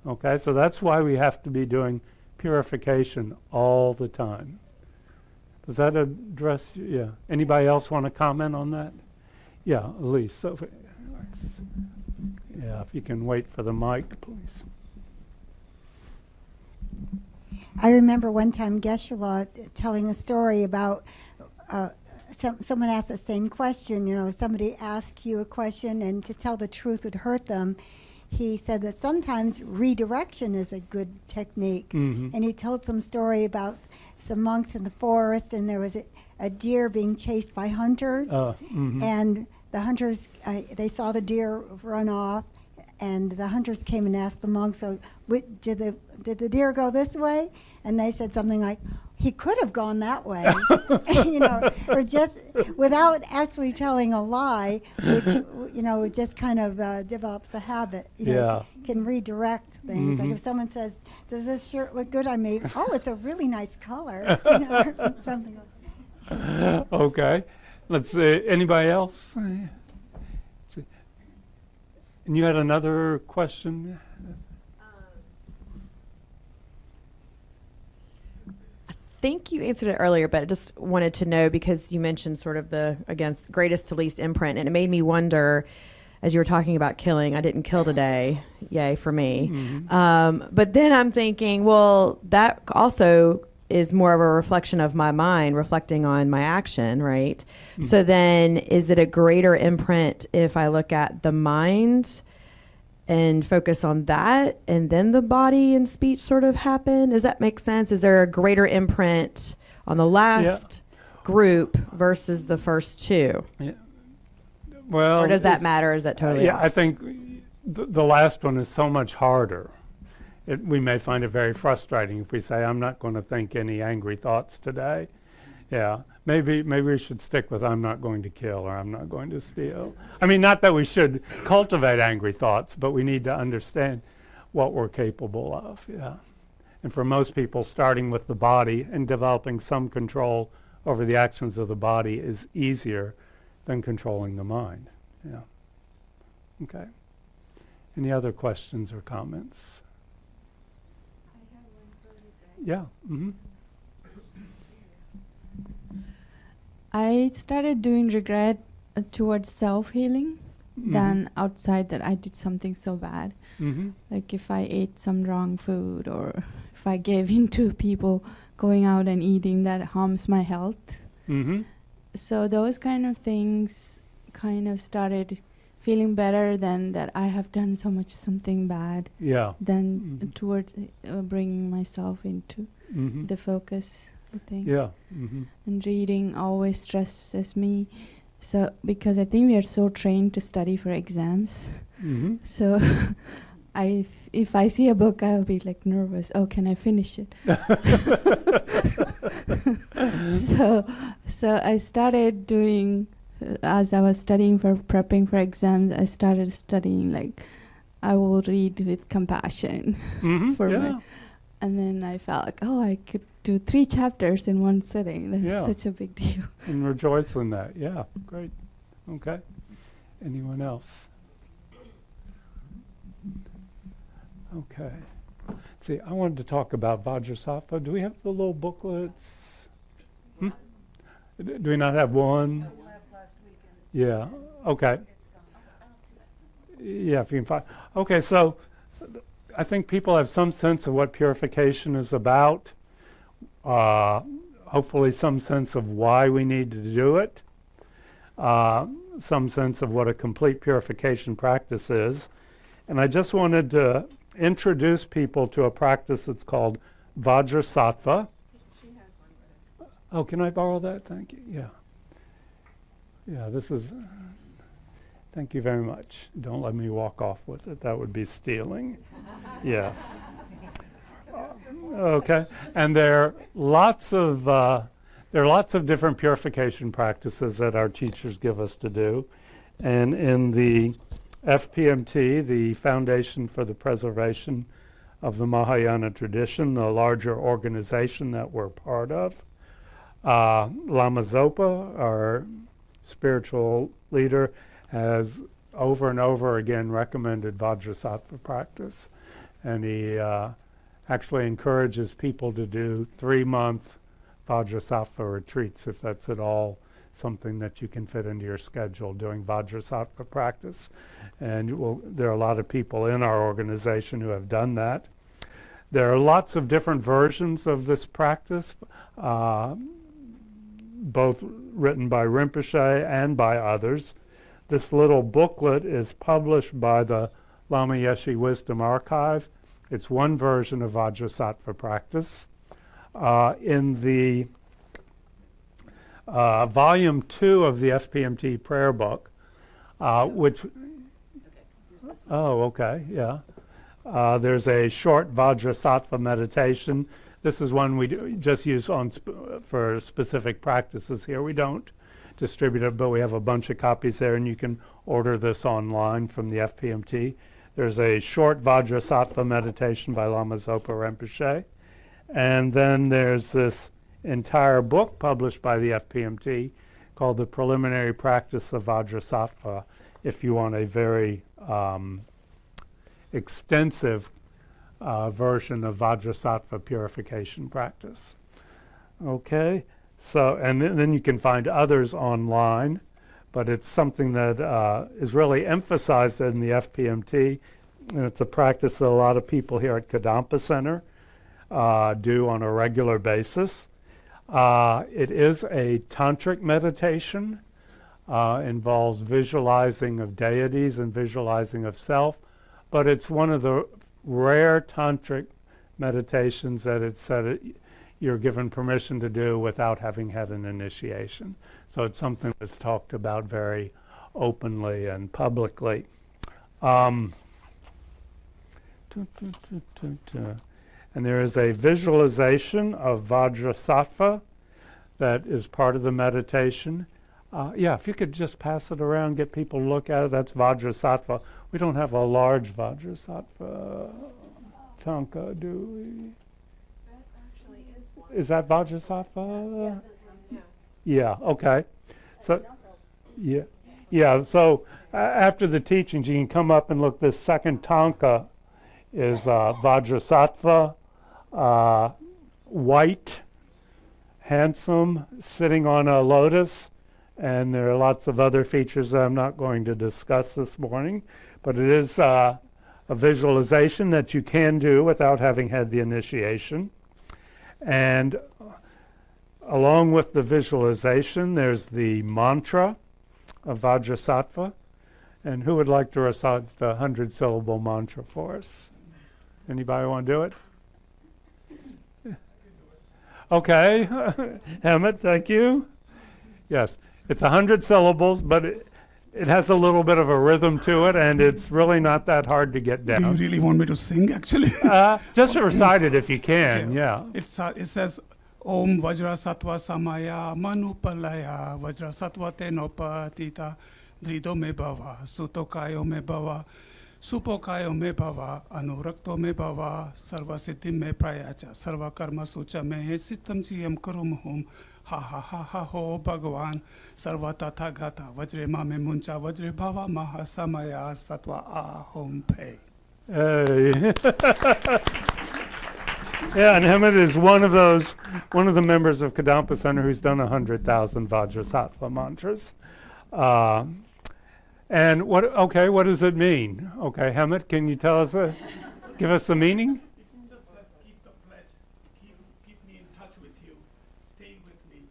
Okay, so that's why we have to be doing purification all the time. Does that address you? Yeah. Anybody else want to comment on that? Yeah, Elise. So, yeah, if you can wait for the mic, please. I remember one time Geshe telling a story about someone asked the same question. You know, somebody asks you a question, and to tell the truth would hurt them. He said that sometimes redirection is a good technique. Mm-hmm. And he told some story about some monks in the forest, and there was a deer being chased by hunters. Mm-hmm. And the hunters, they saw the deer run off, and the hunters came and asked the monks, so did the deer go this way? And they said something like, he could have gone that way, you know, or just without actually telling a lie, which, you know, it just kind of develops a habit. You know, can redirect things. Mm-hmm. Like if someone says, does this shirt look good on me? Oh, it's a really nice color. You know, something else. Okay. Let's see. Anybody else? And you had another question? I think you answered it earlier, but I just wanted to know because you mentioned sort of the, again, greatest to least imprint, and it made me wonder, as you were talking about killing, I didn't kill today, yay for me. Mm-hmm. But then I'm thinking, well, that also is more of a reflection of my mind reflecting on my action, right? Mm-hmm. So then is it a greater imprint if I look at the mind and focus on that, and then the body and speech sort of happen? Does that make sense? Is there a greater imprint on the last group versus the first two? Yeah. Well, Or does that matter? Is that totally yeah, off? I think the last one is so much harder. We may find it very frustrating if we say, I'm not going to think any angry thoughts today. Yeah, maybe we should stick with I'm not going to kill or I'm not going to steal. I mean, not that we should cultivate angry thoughts, but we need to understand what we're capable of, yeah. And for most people, starting with the body and developing some control over the actions of the body is easier than controlling the mind, yeah. Okay. Any other questions or comments? I have one for you, Greg. Yeah. Mm-hmm. I started doing regret towards self-healing Mm-hmm. than outside that I did something so bad. Mm-hmm. Like if I ate some wrong food or if I gave in to people going out and eating that harms my health. Mm-hmm. So those kind of things kind of started feeling better than that I have done so much something bad Yeah. than Mhm. towards bringing myself into Mm-hmm. the focus, I think. Yeah. Mm-hmm. And reading always stresses me. So because I think we are so trained to study for exams. Mm-hmm. So if I see a book, I'll be like nervous. Oh, can I finish it? So I started doing, as I was studying for prepping for exams, I started studying like I will read with compassion Mm-hmm. for yeah. my, and then I felt like, oh, I could do 3 chapters in one sitting. That's Yeah. such a big deal. And rejoice in that. Yeah. Great. Okay. Anyone else? Okay. See, I wanted to talk about Vajrasattva. Do we have the little booklets? Do we not have one? That left last weekend. Yeah. Okay. Yeah, if you can find. Okay, so I think people have some sense of what purification is about. Hopefully some sense of why we need to do it. Some sense of what a complete purification practice is. And I just wanted to introduce people to a practice that's called Vajrasattva. Oh, can I borrow that? Thank you. Yeah. Yeah, this is... Thank you very much. Don't let me walk off with it. That would be stealing. Yes. Okay. And there are lots of different purification practices that our teachers give us to do. And in the FPMT, the Foundation for the Preservation of the Mahayana Tradition, the larger organization that we're part of, Lama Zopa, our spiritual leader, has over and over again recommended Vajrasattva practice. And he actually encourages people to do 3-month Vajrasattva retreats, if that's at all something that you can fit into your schedule, doing Vajrasattva practice. And there are a lot of people in our organization who have done that. There are lots of different versions of this practice. both written by Rinpoche and by others. This little booklet is published by the Lama Yeshe Wisdom Archive. It's one version of Vajrasattva practice. In the volume 2 of the FPMT prayer book, which, there's a short Vajrasattva meditation. This is one we just use for specific practices here. We don't distribute it, but we have a bunch of copies there, and you can order this online from the FPMT. There's a short Vajrasattva meditation by Lama Zopa Rinpoche. And then there's this entire book published by the FPMT called The Preliminary Practice of Vajrasattva, if you want a very extensive version of Vajrasattva purification practice. Okay, so, and then you can find others online, but it's something that is really emphasized in the FPMT, and it's a practice that a lot of people here at Kadampa Center do on a regular basis. It is a tantric meditation, involves visualizing of deities and visualizing of self, but it's one of the rare tantric meditations that it's said you're given permission to do without having had an initiation. So it's something that's talked about very openly and publicly. And there is a visualization of Vajrasattva that is part of the meditation. If you could just pass it around, get people to look at it, that's Vajrasattva. We don't have a large Vajrasattva tanka, do we? That actually is one. Is that Vajrasattva? Yeah. Yeah, okay. So, so after the teachings, you can come up and look. This second tanka is Vajrasattva, white, handsome, sitting on a lotus, and there are lots of other features that I'm not going to discuss this morning, but it is a visualization that you can do without having had the initiation. And along with the visualization, there's the mantra of Vajrasattva. And who would like to recite the 100-syllable mantra for us? Anybody want to do it? Okay. Hammett, thank you. Yes, it's 100 syllables, but it has a little bit of a rhythm to it, and it's really not that hard to get down. Do you really want me to sing, actually? Just recite it if you can, Okay. yeah. It says, Om Vajrasattva Samaya Manupalaya Vajrasattva Tenopatita Drido Me Bhava Sutokayo Me Bhava Supokayo Me Bhava Anurakto Me Bhava Sarvasiddhim Me Prayacha Sarva Karma Sucha Me Sitam Chiyam Karum Hum Ha Ha Ha Ha Ho Bhagavan Sarva Tatha Gata Vajre Mame Muncha Vajre Bhava Maha Samaya Sattva Ahom Pe. Hey. Yeah, and Hammett is one of the members of Kadampa Center who's done 100,000 Vajrasattva mantras. And what does it mean? Okay, Hammett, can you tell us, give us the meaning? It just says, keep the pledge, keep me in touch with you, stay with me,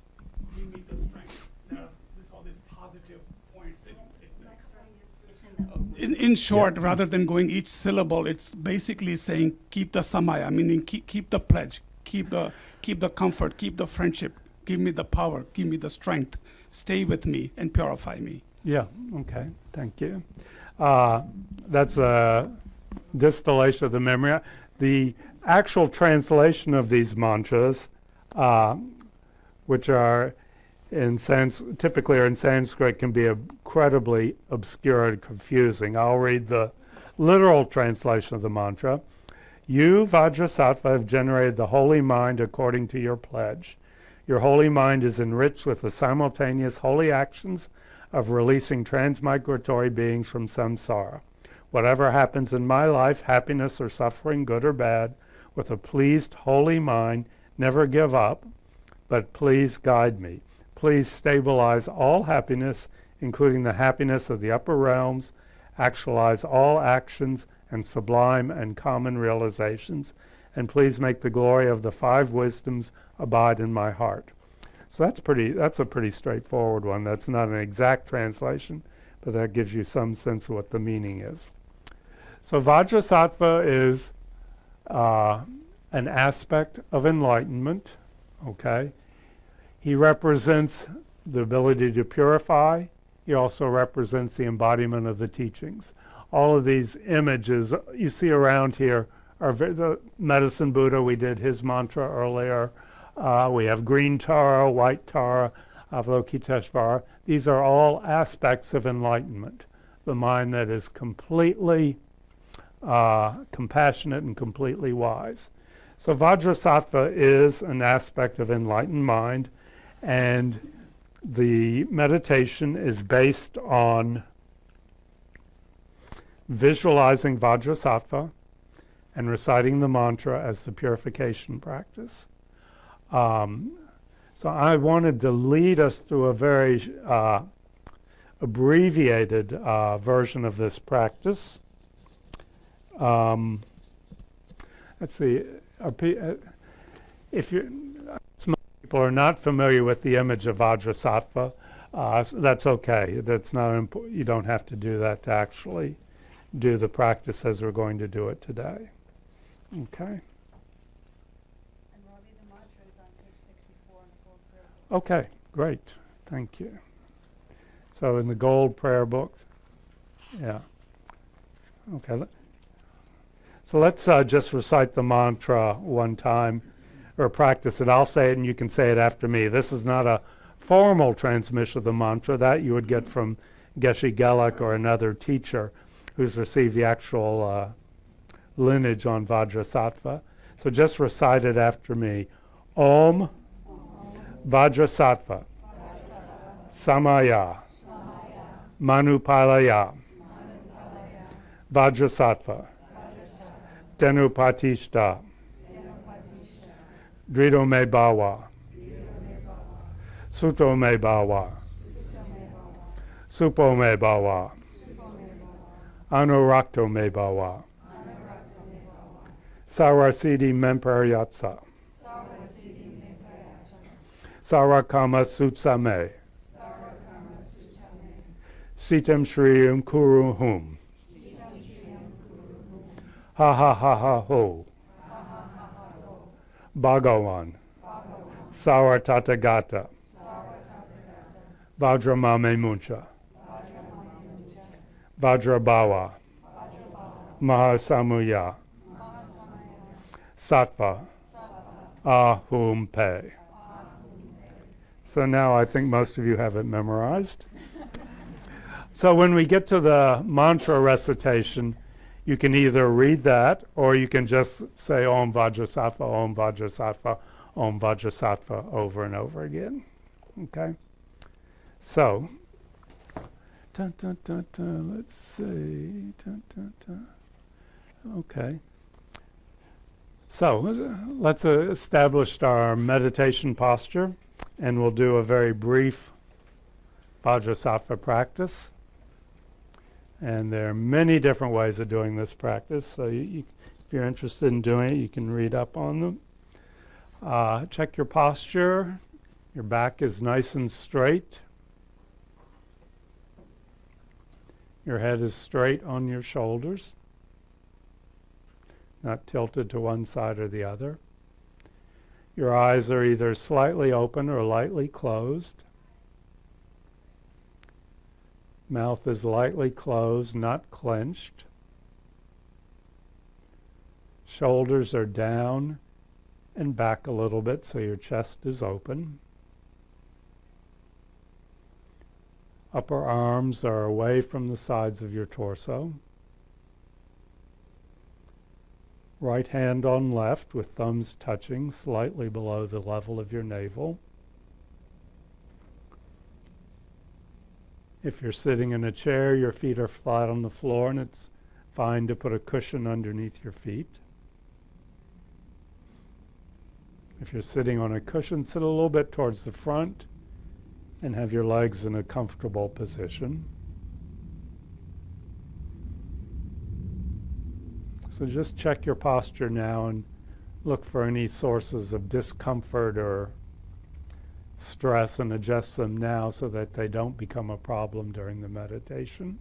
give me the strength. There's all these positive points it makes. In short, rather than going each syllable, it's basically saying keep the samaya, meaning keep the pledge, keep the comfort, keep the friendship, give me the power, give me the strength, stay with me and purify me. Yeah, okay, thank you. That's a distillation of the memory. The actual translation of these mantras, which are typically are in Sanskrit, can be incredibly obscure and confusing. I'll read the literal translation of the mantra. You, Vajrasattva, have generated the holy mind according to your pledge. Your holy mind is enriched with the simultaneous holy actions of releasing transmigratory beings from samsara. Whatever happens in my life, happiness or suffering, good or bad, with a pleased holy mind, never give up, but please guide me. Please stabilize all happiness, including the happiness of the upper realms, actualize all actions and sublime and common realizations, and please make the glory of the five wisdoms abide in my heart. So that's a pretty straightforward one. That's not an exact translation, but that gives you some sense of what the meaning is. So Vajrasattva is an aspect of enlightenment, okay? He represents the ability to purify. He also represents the embodiment of the teachings. All of these images you see around here are the medicine Buddha. We did his mantra earlier. We have green Tara, white Tara, Avalokiteshvara. These are all aspects of enlightenment, the mind that is completely compassionate and completely wise. So Vajrasattva is an aspect of enlightened mind, and the meditation is based on visualizing Vajrasattva and reciting the mantra as the purification practice. So I wanted to lead us through a very abbreviated version of this practice. Let's see. If most people are not familiar with the image of Vajrasattva, so that's okay. That's not you don't have to do that to actually do the practice as we're going to do it today. Okay. And Robbie, the mantra is on page 64 in the gold prayer book. Okay, great. Thank you. So in the gold prayer book, yeah. Okay. So let's just recite the mantra one time, or practice it. I'll say it and you can say it after me. This is not a formal transmission of the mantra. That you would get from Geshe Gelek or another teacher who's received the actual lineage on Vajrasattva. So just recite it after me. Om Vajrasattva Samaya Manupalaya Vajrasattva Denupatishta Drido me bawa Suto me bawa Supo me bawa Anurakto me bawa Sarasidi memperyatsa Sarakama sutsame Sitam shriyam kuruhum Ha ha ha ha ho Bhagavan Saratatagata Vajramame muncha Vajrabhava Mahasamuya Sattva Ahum Pe. So now I think most of you have it memorized. So when we get to the mantra recitation, you can either read that or you can just say Om Vajrasattva, Om Vajrasattva, Om Vajrasattva over and over again. Okay? So, let's see. Okay. So let's establish our meditation posture, and we'll do a very brief Vajrasattva practice. And there are many different ways of doing this practice, so if you're interested in doing it, you can read up on them. Check your posture. Your back is nice and straight. Your head is straight on your shoulders, not tilted to one side or the other. Your eyes are either slightly open or lightly closed. Mouth is lightly closed, not clenched. Shoulders are down and back a little bit so your chest is open. Upper arms are away from the sides of your torso. Right hand on left with thumbs touching slightly below the level of your navel. If you're sitting in a chair, your feet are flat on the floor, and it's fine to put a cushion underneath your feet. If you're sitting on a cushion, sit a little bit towards the front and have your legs in a comfortable position. So just check your posture now and look for any sources of discomfort or stress and adjust them now so that they don't become a problem during the meditation.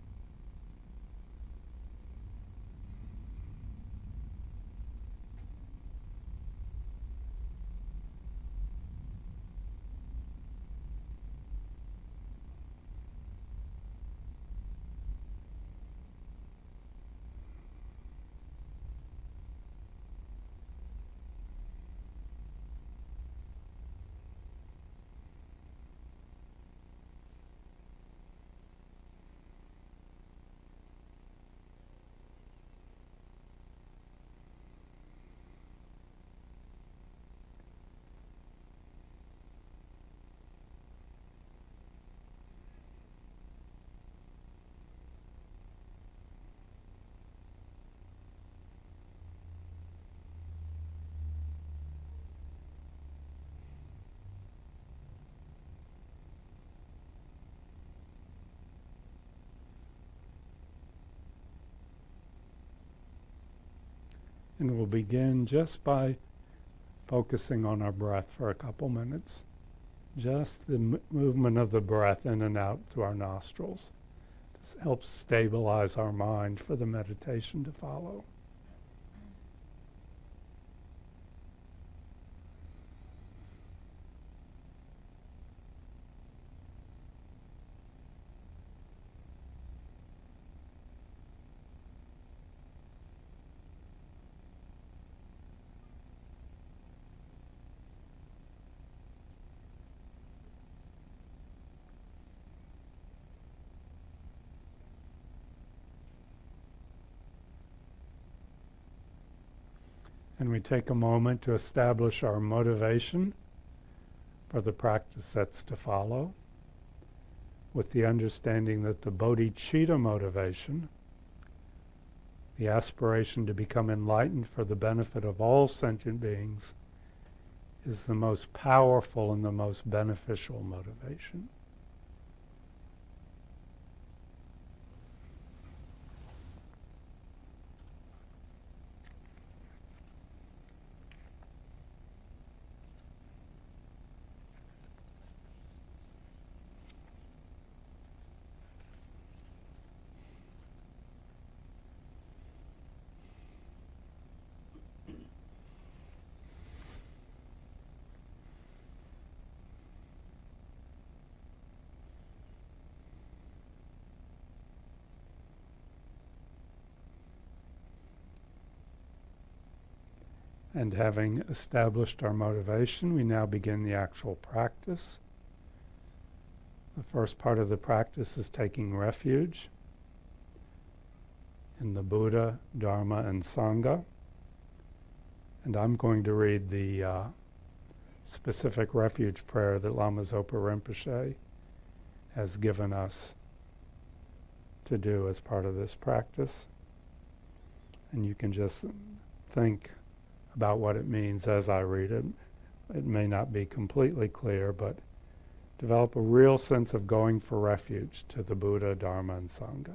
And we'll begin just by focusing on our breath for a couple minutes. Just the movement of the breath in and out through our nostrils. This helps stabilize our mind for the meditation to follow. And we take a moment to establish our motivation for the practice that's to follow, with the understanding that the bodhicitta motivation, the aspiration to become enlightened for the benefit of all sentient beings, is the most powerful and the most beneficial motivation. And having established our motivation, we now begin the actual practice. The first part of the practice is taking refuge in the Buddha, Dharma, and Sangha. And I'm going to read the specific refuge prayer that Lama Zopa Rinpoche has given us to do as part of this practice. And you can just think about what it means as I read it. It may not be completely clear, but develop a real sense of going for refuge to the Buddha, Dharma, and Sangha.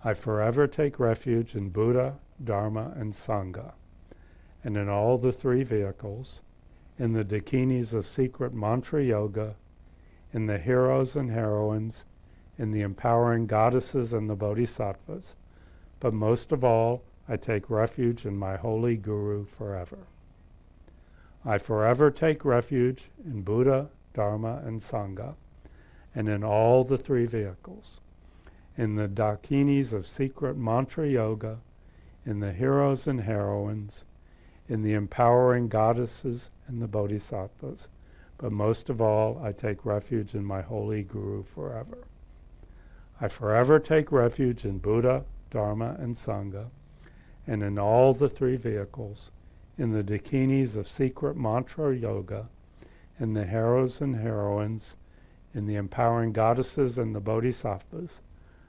I forever take refuge in Buddha, Dharma, and Sangha, and in all the three vehicles, in the dakinis of secret mantra yoga, in the heroes and heroines, in the empowering goddesses and the bodhisattvas, but most of all, I take refuge in my holy Guru forever. I forever take refuge in Buddha, Dharma, and Sangha, and in all the three vehicles, in the dakinis of secret mantra yoga, in the heroes and heroines, in the empowering goddesses and the bodhisattvas, but most of all, I take refuge in my holy Guru forever. I forever take refuge in Buddha, Dharma, and Sangha, and in all the three vehicles, in the dakinis of secret mantra yoga, in the heroes and heroines, in the empowering goddesses and the bodhisattvas,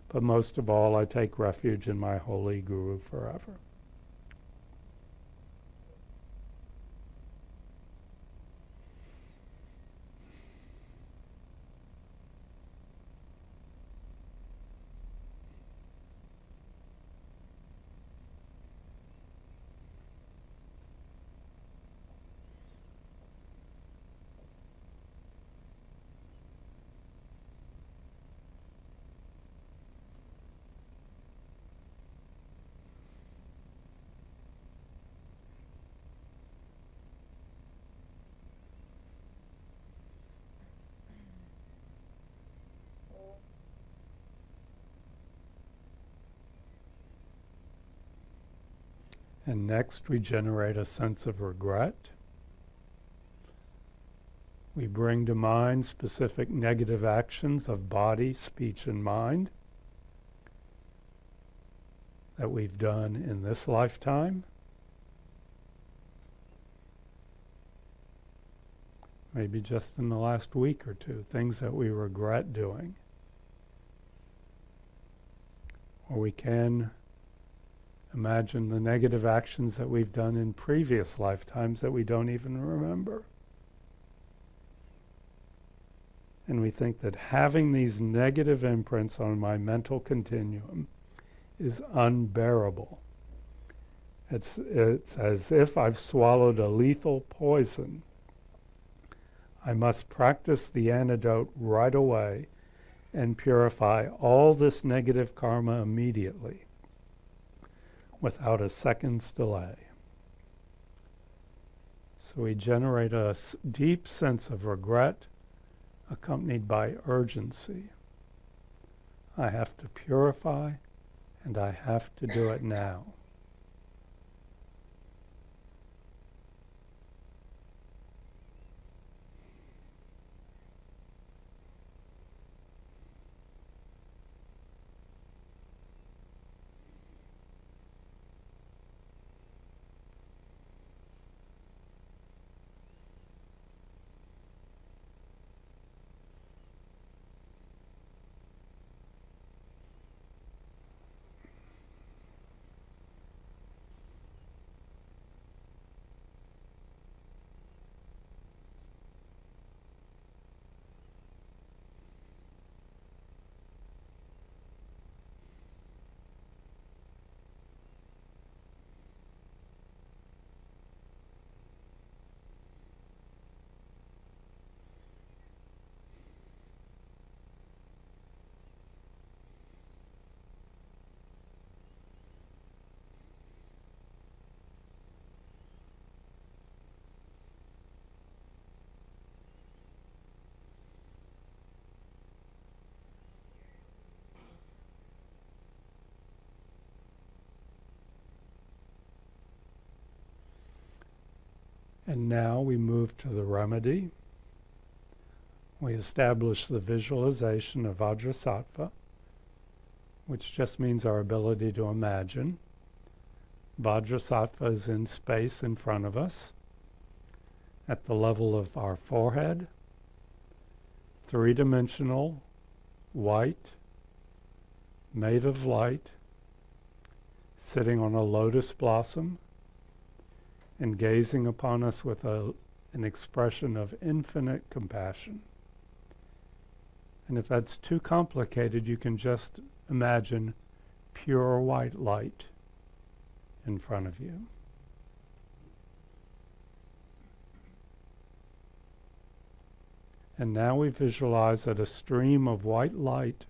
but most of all I take refuge in my holy Guru forever. And next we generate a sense of regret. We bring to mind specific negative actions of body, speech, and mind that we've done in this lifetime. Maybe just in the last week or two, things that we regret doing. Or we can imagine the negative actions that we've done in previous lifetimes that we don't even remember. And we think that having these negative imprints on my mental continuum is unbearable. It's as if I've swallowed a lethal poison. I must practice the antidote right away and purify all this negative karma immediately, without a second's delay. So we generate a deep sense of regret accompanied by urgency. I have to purify, and I have to do it now. And now we move to the remedy. We establish the visualization of Vajrasattva, which just means our ability to imagine. Vajrasattva is in space in front of us, at the level of our forehead, three-dimensional, white, made of light, sitting on a lotus blossom, and gazing upon us with an expression of infinite compassion. And if that's too complicated, you can just imagine pure white light in front of you. And now we visualize that a stream of white light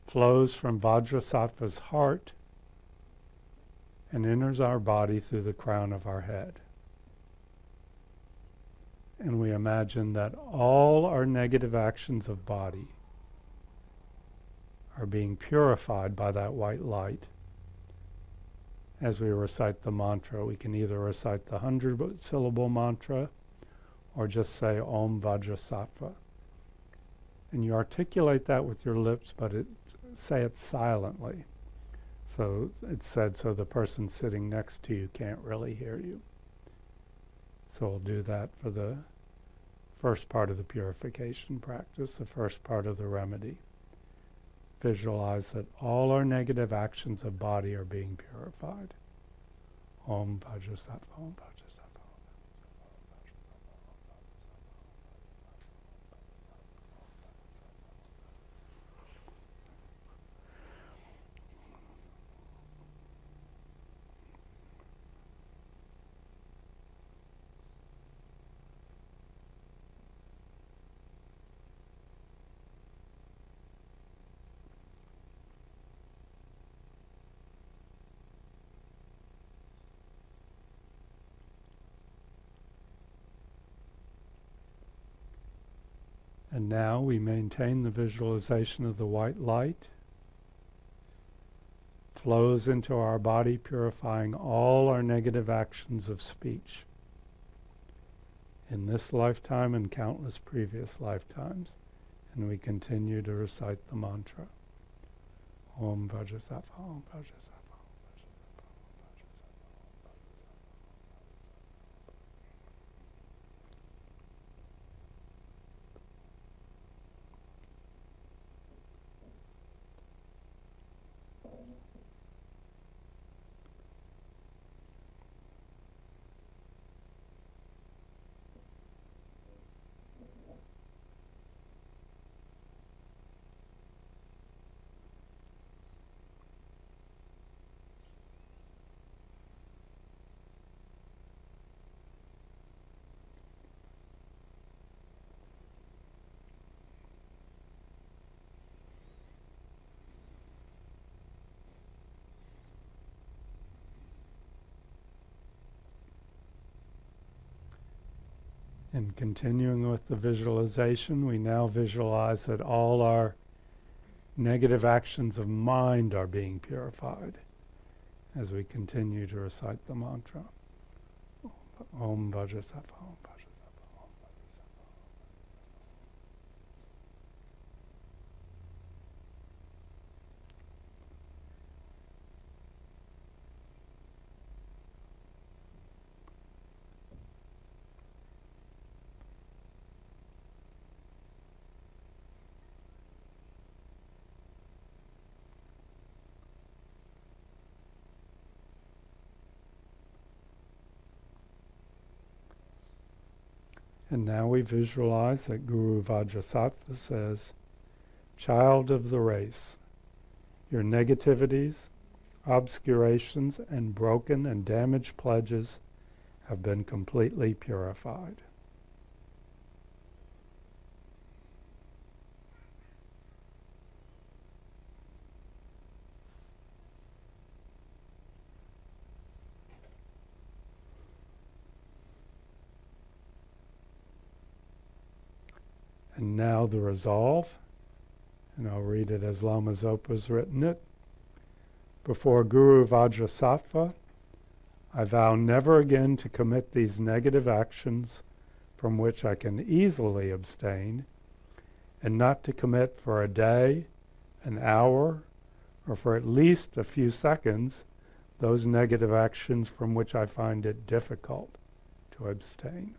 flows from Vajrasattva's heart and enters our body through the crown of our head. And we imagine that all our negative actions of body are being purified by that white light. As we recite the mantra, we can either recite the 100-syllable mantra or just say Om Vajrasattva. And you articulate that with your lips, but say it silently. So it's said so the person sitting next to you can't really hear you. So we'll do that for the first part of the purification practice, the first part of the remedy. Visualize that all our negative actions of body are being purified. Om Vajrasattva, Om Vajrasattva. And now we maintain the visualization of the white light flows into our body, purifying all our negative actions of speech in this lifetime and countless previous lifetimes. And we continue to recite the mantra. Om Vajrasattva, Om Vajrasattva. And continuing with the visualization, we now visualize that all our negative actions of mind are being purified as we continue to recite the mantra. Om Vajrasattva, Om Vajrasattva, Om Vajrasattva. And now we visualize that Guru Vajrasattva says, "Child of the race, your negativities, obscurations, and broken and damaged pledges have been completely purified." And now the resolve, and I'll read it as Lama Zopa's written it. Before Guru Vajrasattva, I vow never again to commit these negative actions from which I can easily abstain, and not to commit for a day, an hour, or for at least a few seconds those negative actions from which I find it difficult to abstain.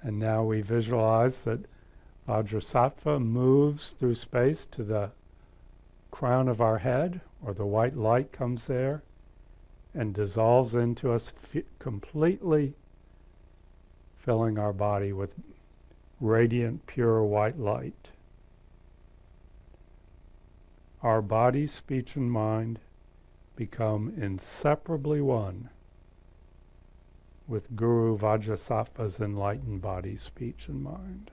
And now we visualize that Vajrasattva moves through space to the crown of our head, or the white light comes there and dissolves into us, completely filling our body with radiant, pure white light. Our body, speech, and mind become inseparably one with Guru Vajrasattva's enlightened body, speech, and mind.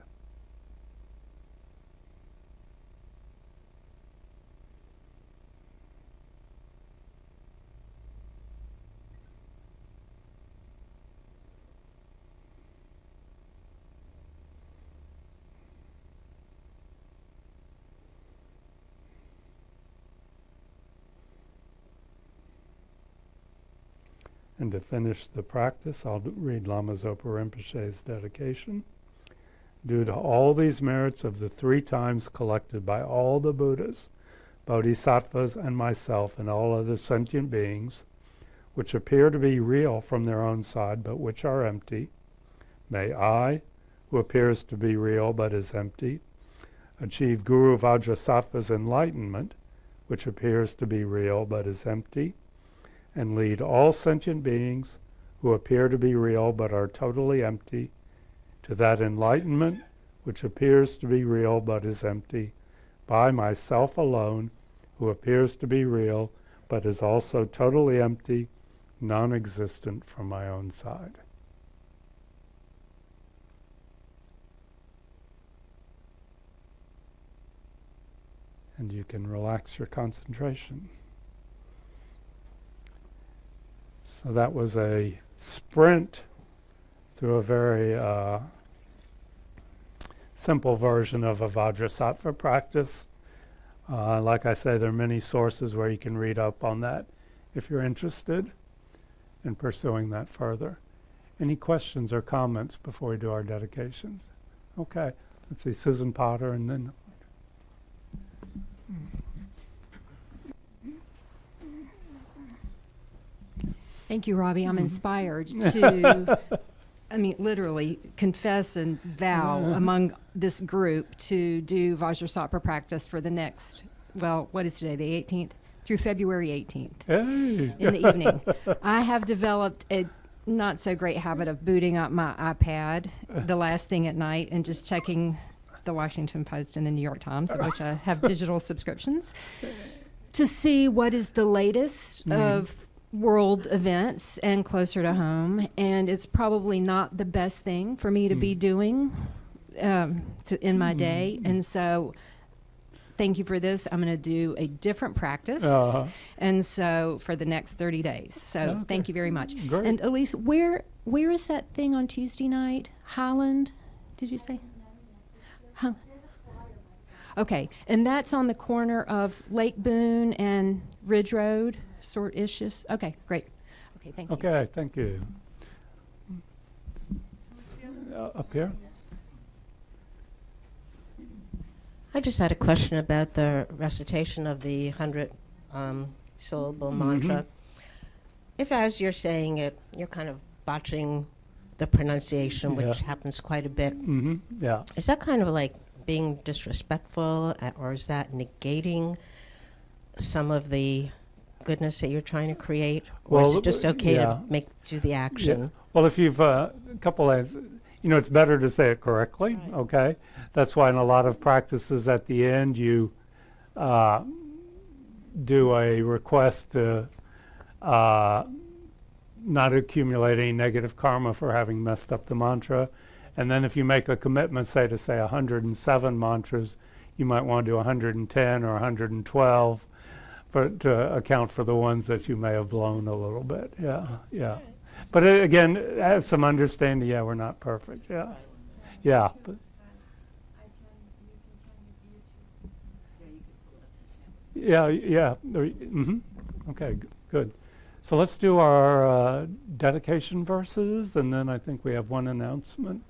And to finish the practice, I'll read Lama Zopa Rinpoche's dedication. Due to all these merits of the 3 times collected by all the Buddhas, Bodhisattvas, and myself, and all other sentient beings, which appear to be real from their own side, but which are empty, may I, who appears to be real but is empty, achieve Guru Vajrasattva's enlightenment, which appears to be real but is empty, and lead all sentient beings who appear to be real but are totally empty to that enlightenment which appears to be real but is empty, by myself alone, who appears to be real but is also totally empty, non-existent from my own side. And you can relax your concentration. So that was a sprint through a very simple version of a Vajrasattva practice. Like I say, there are many sources where you can read up on that if you're interested in pursuing that further. Any questions or comments before we do our dedication? Okay, let's see, Susan Potter and then... Thank you, Robbie. I'm inspired to, I mean, literally confess and vow among this group to do Vajrasattva practice for the next, well, what is today, the 18th? Through February 18th Hey. in the evening. I have developed a not so great habit of booting up my iPad the last thing at night and just checking the Washington Post and the New York Times, of which I have digital subscriptions, to see what is the latest of world events and closer to home. And it's probably not the best thing for me to be doing in my day. And so thank you for this. I'm going to do a different practice. And so for the next 30 days. So thank you very much. Great. And Elise, where is that thing on Tuesday night? Highland, did you say? Huh. Okay, and that's on the corner of Lake Boone and Ridge Road, sort-ish. Okay, great. Okay, thank you. Okay, thank you. Up here? I just had a question about the recitation of the 100 syllable mantra. If, as you're saying it, you're kind of botching the pronunciation, which happens quite a bit, Yeah. is that kind of like being disrespectful, or is that negating some of the goodness that you're trying to create? Or is it just okay to do the action? Well, if you've a couple of, it's better to say it correctly, okay? That's why in a lot of practices at the end you do a request to not accumulate any negative karma for having messed up the mantra. And then if you make a commitment, say 107 mantras, you might want to do 110 or 112 to account for the ones that you may have blown a little bit. Yeah. But again, have some understanding. Yeah, we're not perfect. Yeah. But yeah. Okay, good. So let's do our dedication verses, and then I think we have one announcement.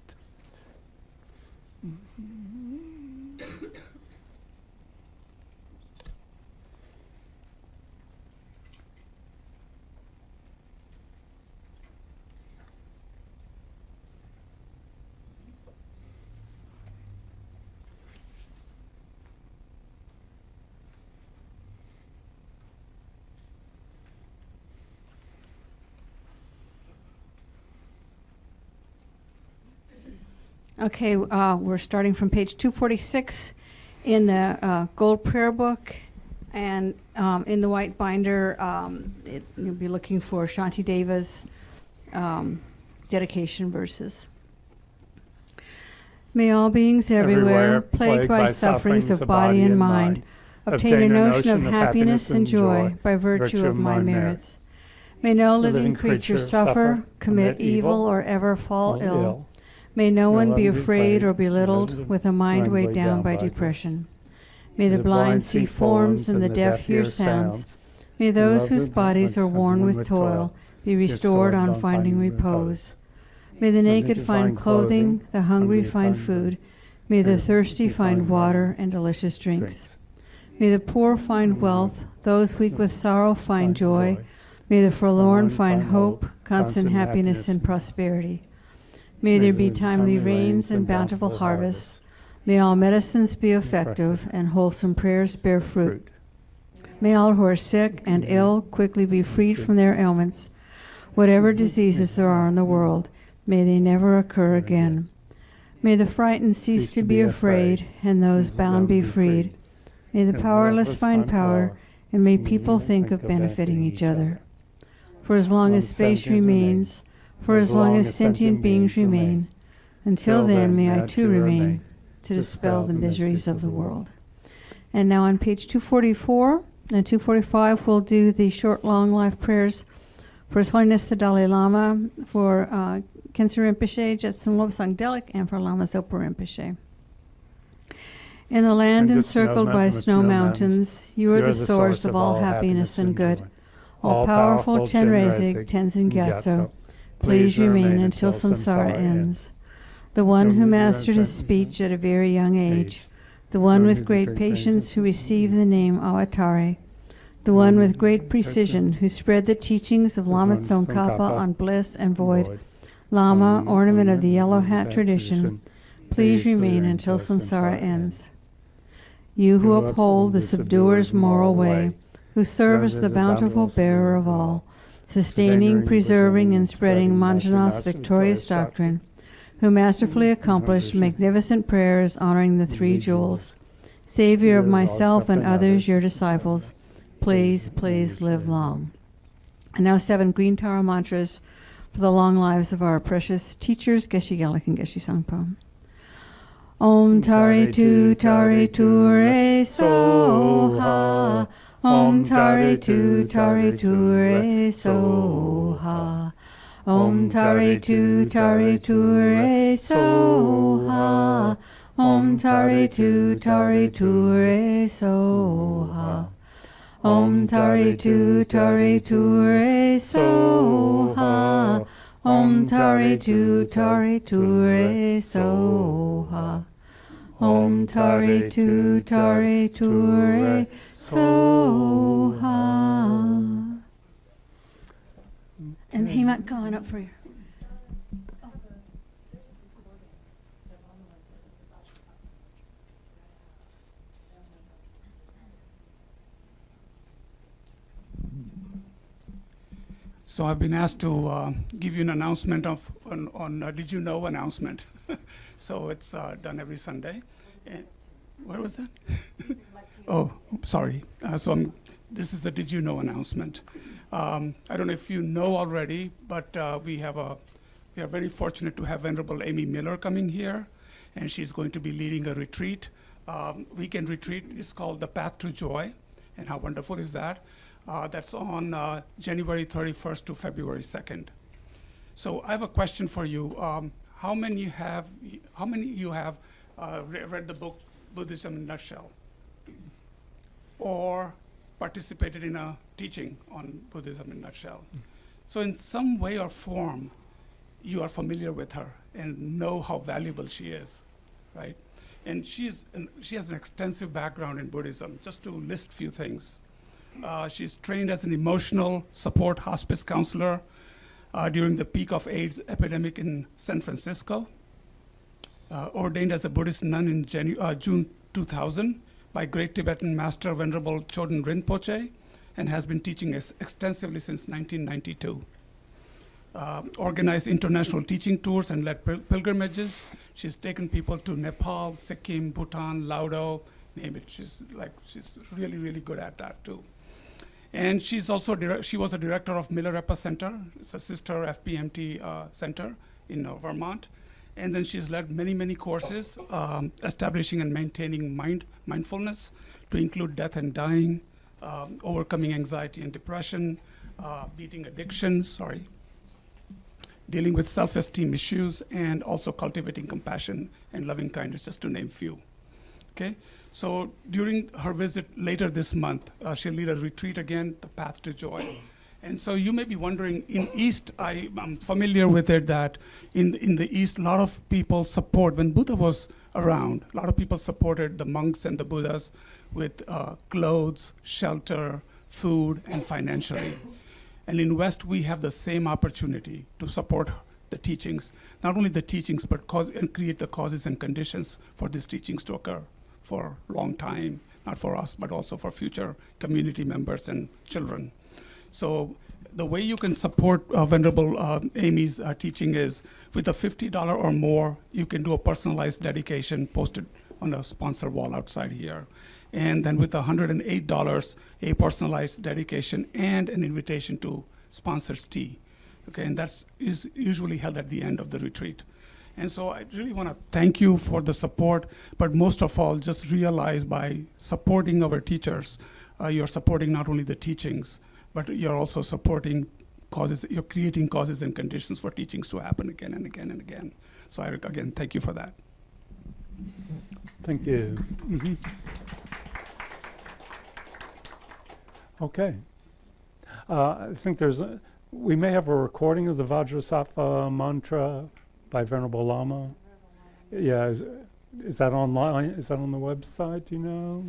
Okay, we're starting from page 246 in the Gold Prayer Book, and in the white binder, you'll be looking for Shanti Deva's dedication verses. May all beings everywhere, plagued by sufferings of body and mind, obtain a notion of happiness and joy by virtue of my merits. May no living creature suffer, commit evil, or ever fall ill. May no one be afraid or belittled with a mind weighed down by depression. May the blind see forms and the deaf hear sounds. May those whose bodies are worn with toil be restored on finding repose. May the naked find clothing, the hungry find food. May the thirsty find water and delicious drinks. May the poor find wealth, those weak with sorrow find joy. May the forlorn find hope, constant happiness and prosperity. May there be timely rains and bountiful harvests. May all medicines be effective and wholesome prayers bear fruit. May all who are sick and ill quickly be freed from their ailments. Whatever diseases there are in the world, may they never occur again. May the frightened cease to be afraid, and those bound be freed. May the powerless find power, and may people think of benefiting each other. For as long as space remains, for as long as sentient beings remain, until then may I too remain to dispel the miseries of the world. And now on page 244 and 245, we'll do the short, long life prayers for His Holiness the Dalai Lama, for Khyentse Rinpoche, Jetsun Lobsang Gelek, and for Lama Zopa Rinpoche. In a land And the encircled by snow mountains, you are the source of all happiness and good. joy. All-powerful Chenrezig, Tenzin Gyatso, please remain until samsara ends. The one who mastered his speech at a very young age, the one with great patience who received the name Awatare, the one with great precision who spread the teachings of Lama Tsongkhapa on bliss and void, Lama, ornament of the yellow hat tradition, please remain until samsara ends. You who uphold the subduer's moral way, who serve as the bountiful bearer of all, sustaining, preserving, and spreading Manjanath's victorious doctrine, who masterfully accomplished magnificent prayers honoring the three jewels, Savior of myself and others, your disciples, please, please live long. And now 7 green Tara mantras for the long lives of our precious teachers, Geshe Gelek and Geshe Sangpo. Om Tare Tu Re So Ha. Om Tare Tu Re So Ha. Om Tare Tu Re So Ha. Om Tare Tu Re So Ha. Om Tare Tu Re So Ha. Om Tare Tu Re So Ha. Om Tare Tu Re So Ha. And Hemat, come on up for you. So I've been asked to give you an announcement on Did You Know announcement. So it's done every Sunday. And where was that? Oh, sorry. This is the Did You Know announcement. I don't know if you know already, but we are very fortunate to have Venerable Amy Miller coming here, and she's going to be leading a retreat, weekend retreat. It's called The Path to Joy, and how wonderful is that? That's on January 31st to February 2nd. So I have a question for you. How many you have read the book Buddhism in a Nutshell, or participated in a teaching on Buddhism in a Nutshell? So in some way or form, you are familiar with her and know how valuable she is, right? And she has an extensive background in Buddhism. Just to list few things. She's trained as an emotional support hospice counselor during the peak of AIDS epidemic in San Francisco. Ordained as a Buddhist nun in June 2000 by Great Tibetan Master Venerable Choden Rinpoche, and has been teaching extensively since 1992. Organized international teaching tours and led pilgrimages. She's taken people to Nepal, Sikkim, Bhutan, Laudo, name it. She's really, really good at that too. And she's also she was a director of Milarepa Center. It's a sister FPMT center in Vermont. And then she's led many, many courses, establishing and maintaining mindfulness to include death and dying, overcoming anxiety and depression, beating addiction, dealing with self-esteem issues, and also cultivating compassion and loving kindness, just to name few. Okay, so during her visit later this month, she'll lead a retreat again, The Path to Joy. And so you may be wondering, in East, I'm familiar with it, that in the East, a lot of people support, when Buddha was around, a lot of people supported the monks and the Buddhas with clothes, shelter, food, and financially. And in West, we have the same opportunity to support the teachings, not only the teachings, but and create the causes and conditions for these teachings to occur for a long time, not for us, but also for future community members and children. So the way you can support Venerable Amy's teaching is with a $50 or more, you can do a personalized dedication posted on the sponsor wall outside here. And then with $108, a personalized dedication and an invitation to sponsors tea. Okay, and that's is usually held at the end of the retreat. And so I really want to thank you for the support, but most of all, just realize by supporting our teachers, you're supporting not only the teachings, but you're also supporting you're creating causes and conditions for teachings to happen again and again and again. So again, thank you for that. Thank you. Mhm. Okay. I think we may have a recording of the Vajrasattva mantra by Venerable Lama. Yeah, is that online? Is that on the website, do you know?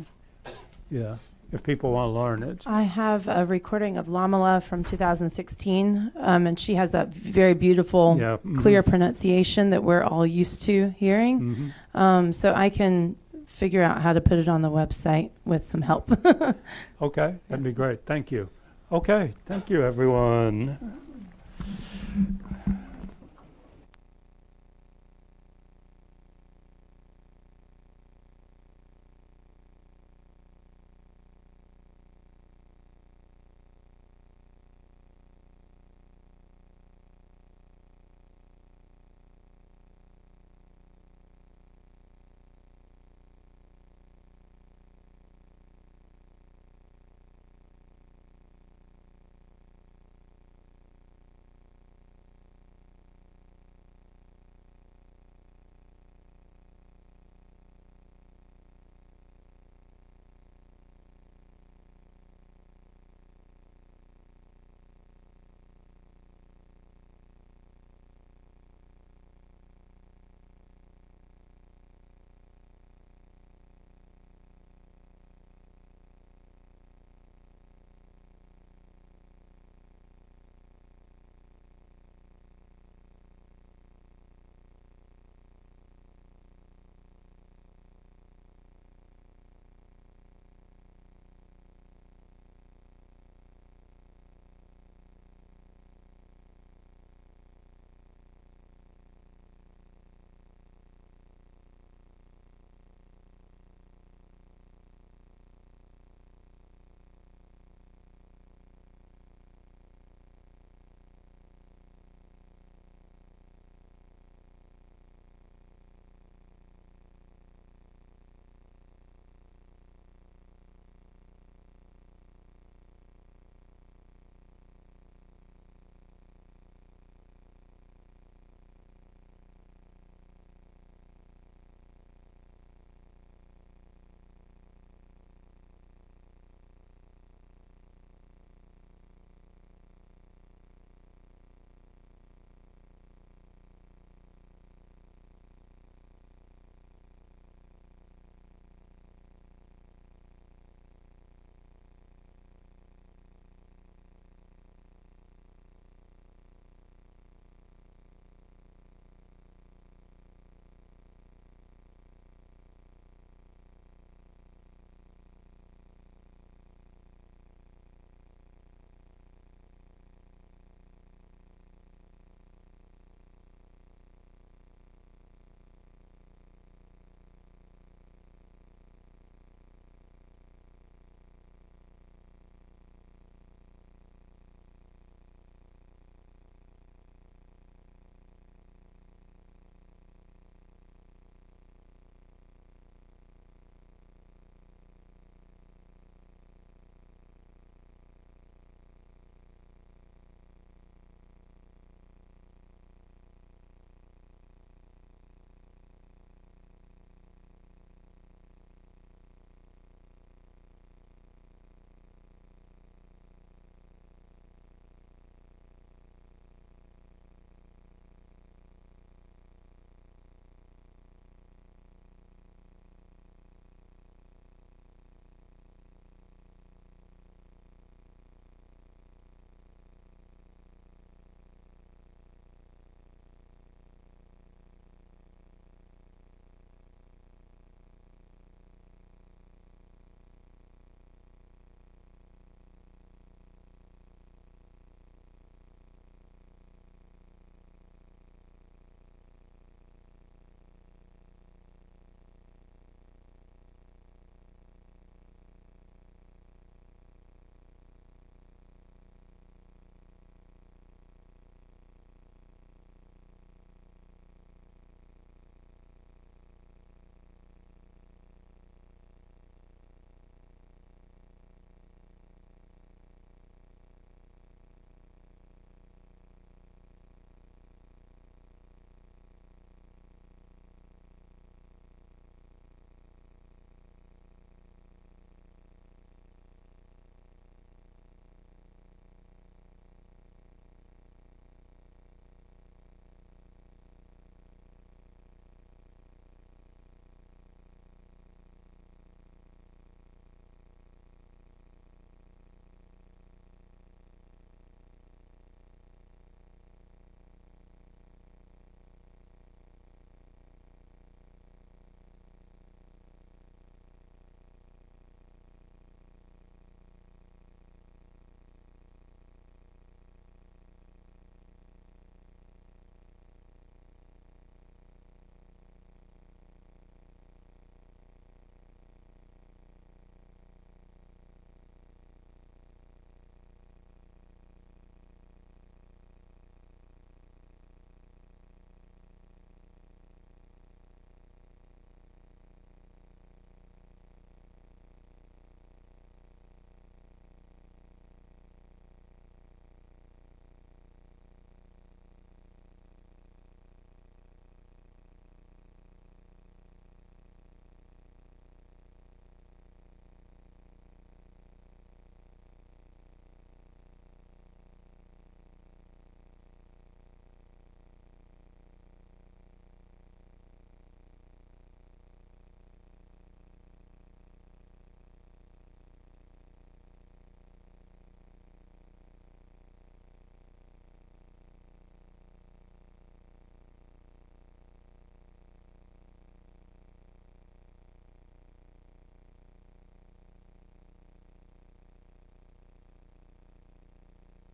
Yeah, if people want to learn it. I have a recording of Lamala from 2016, and she has that very beautiful, Yeah, clear pronunciation that we're all used to hearing. So I can figure out how to put it on the website with some help. Okay, that'd be great. Thank you. Okay, thank you, everyone.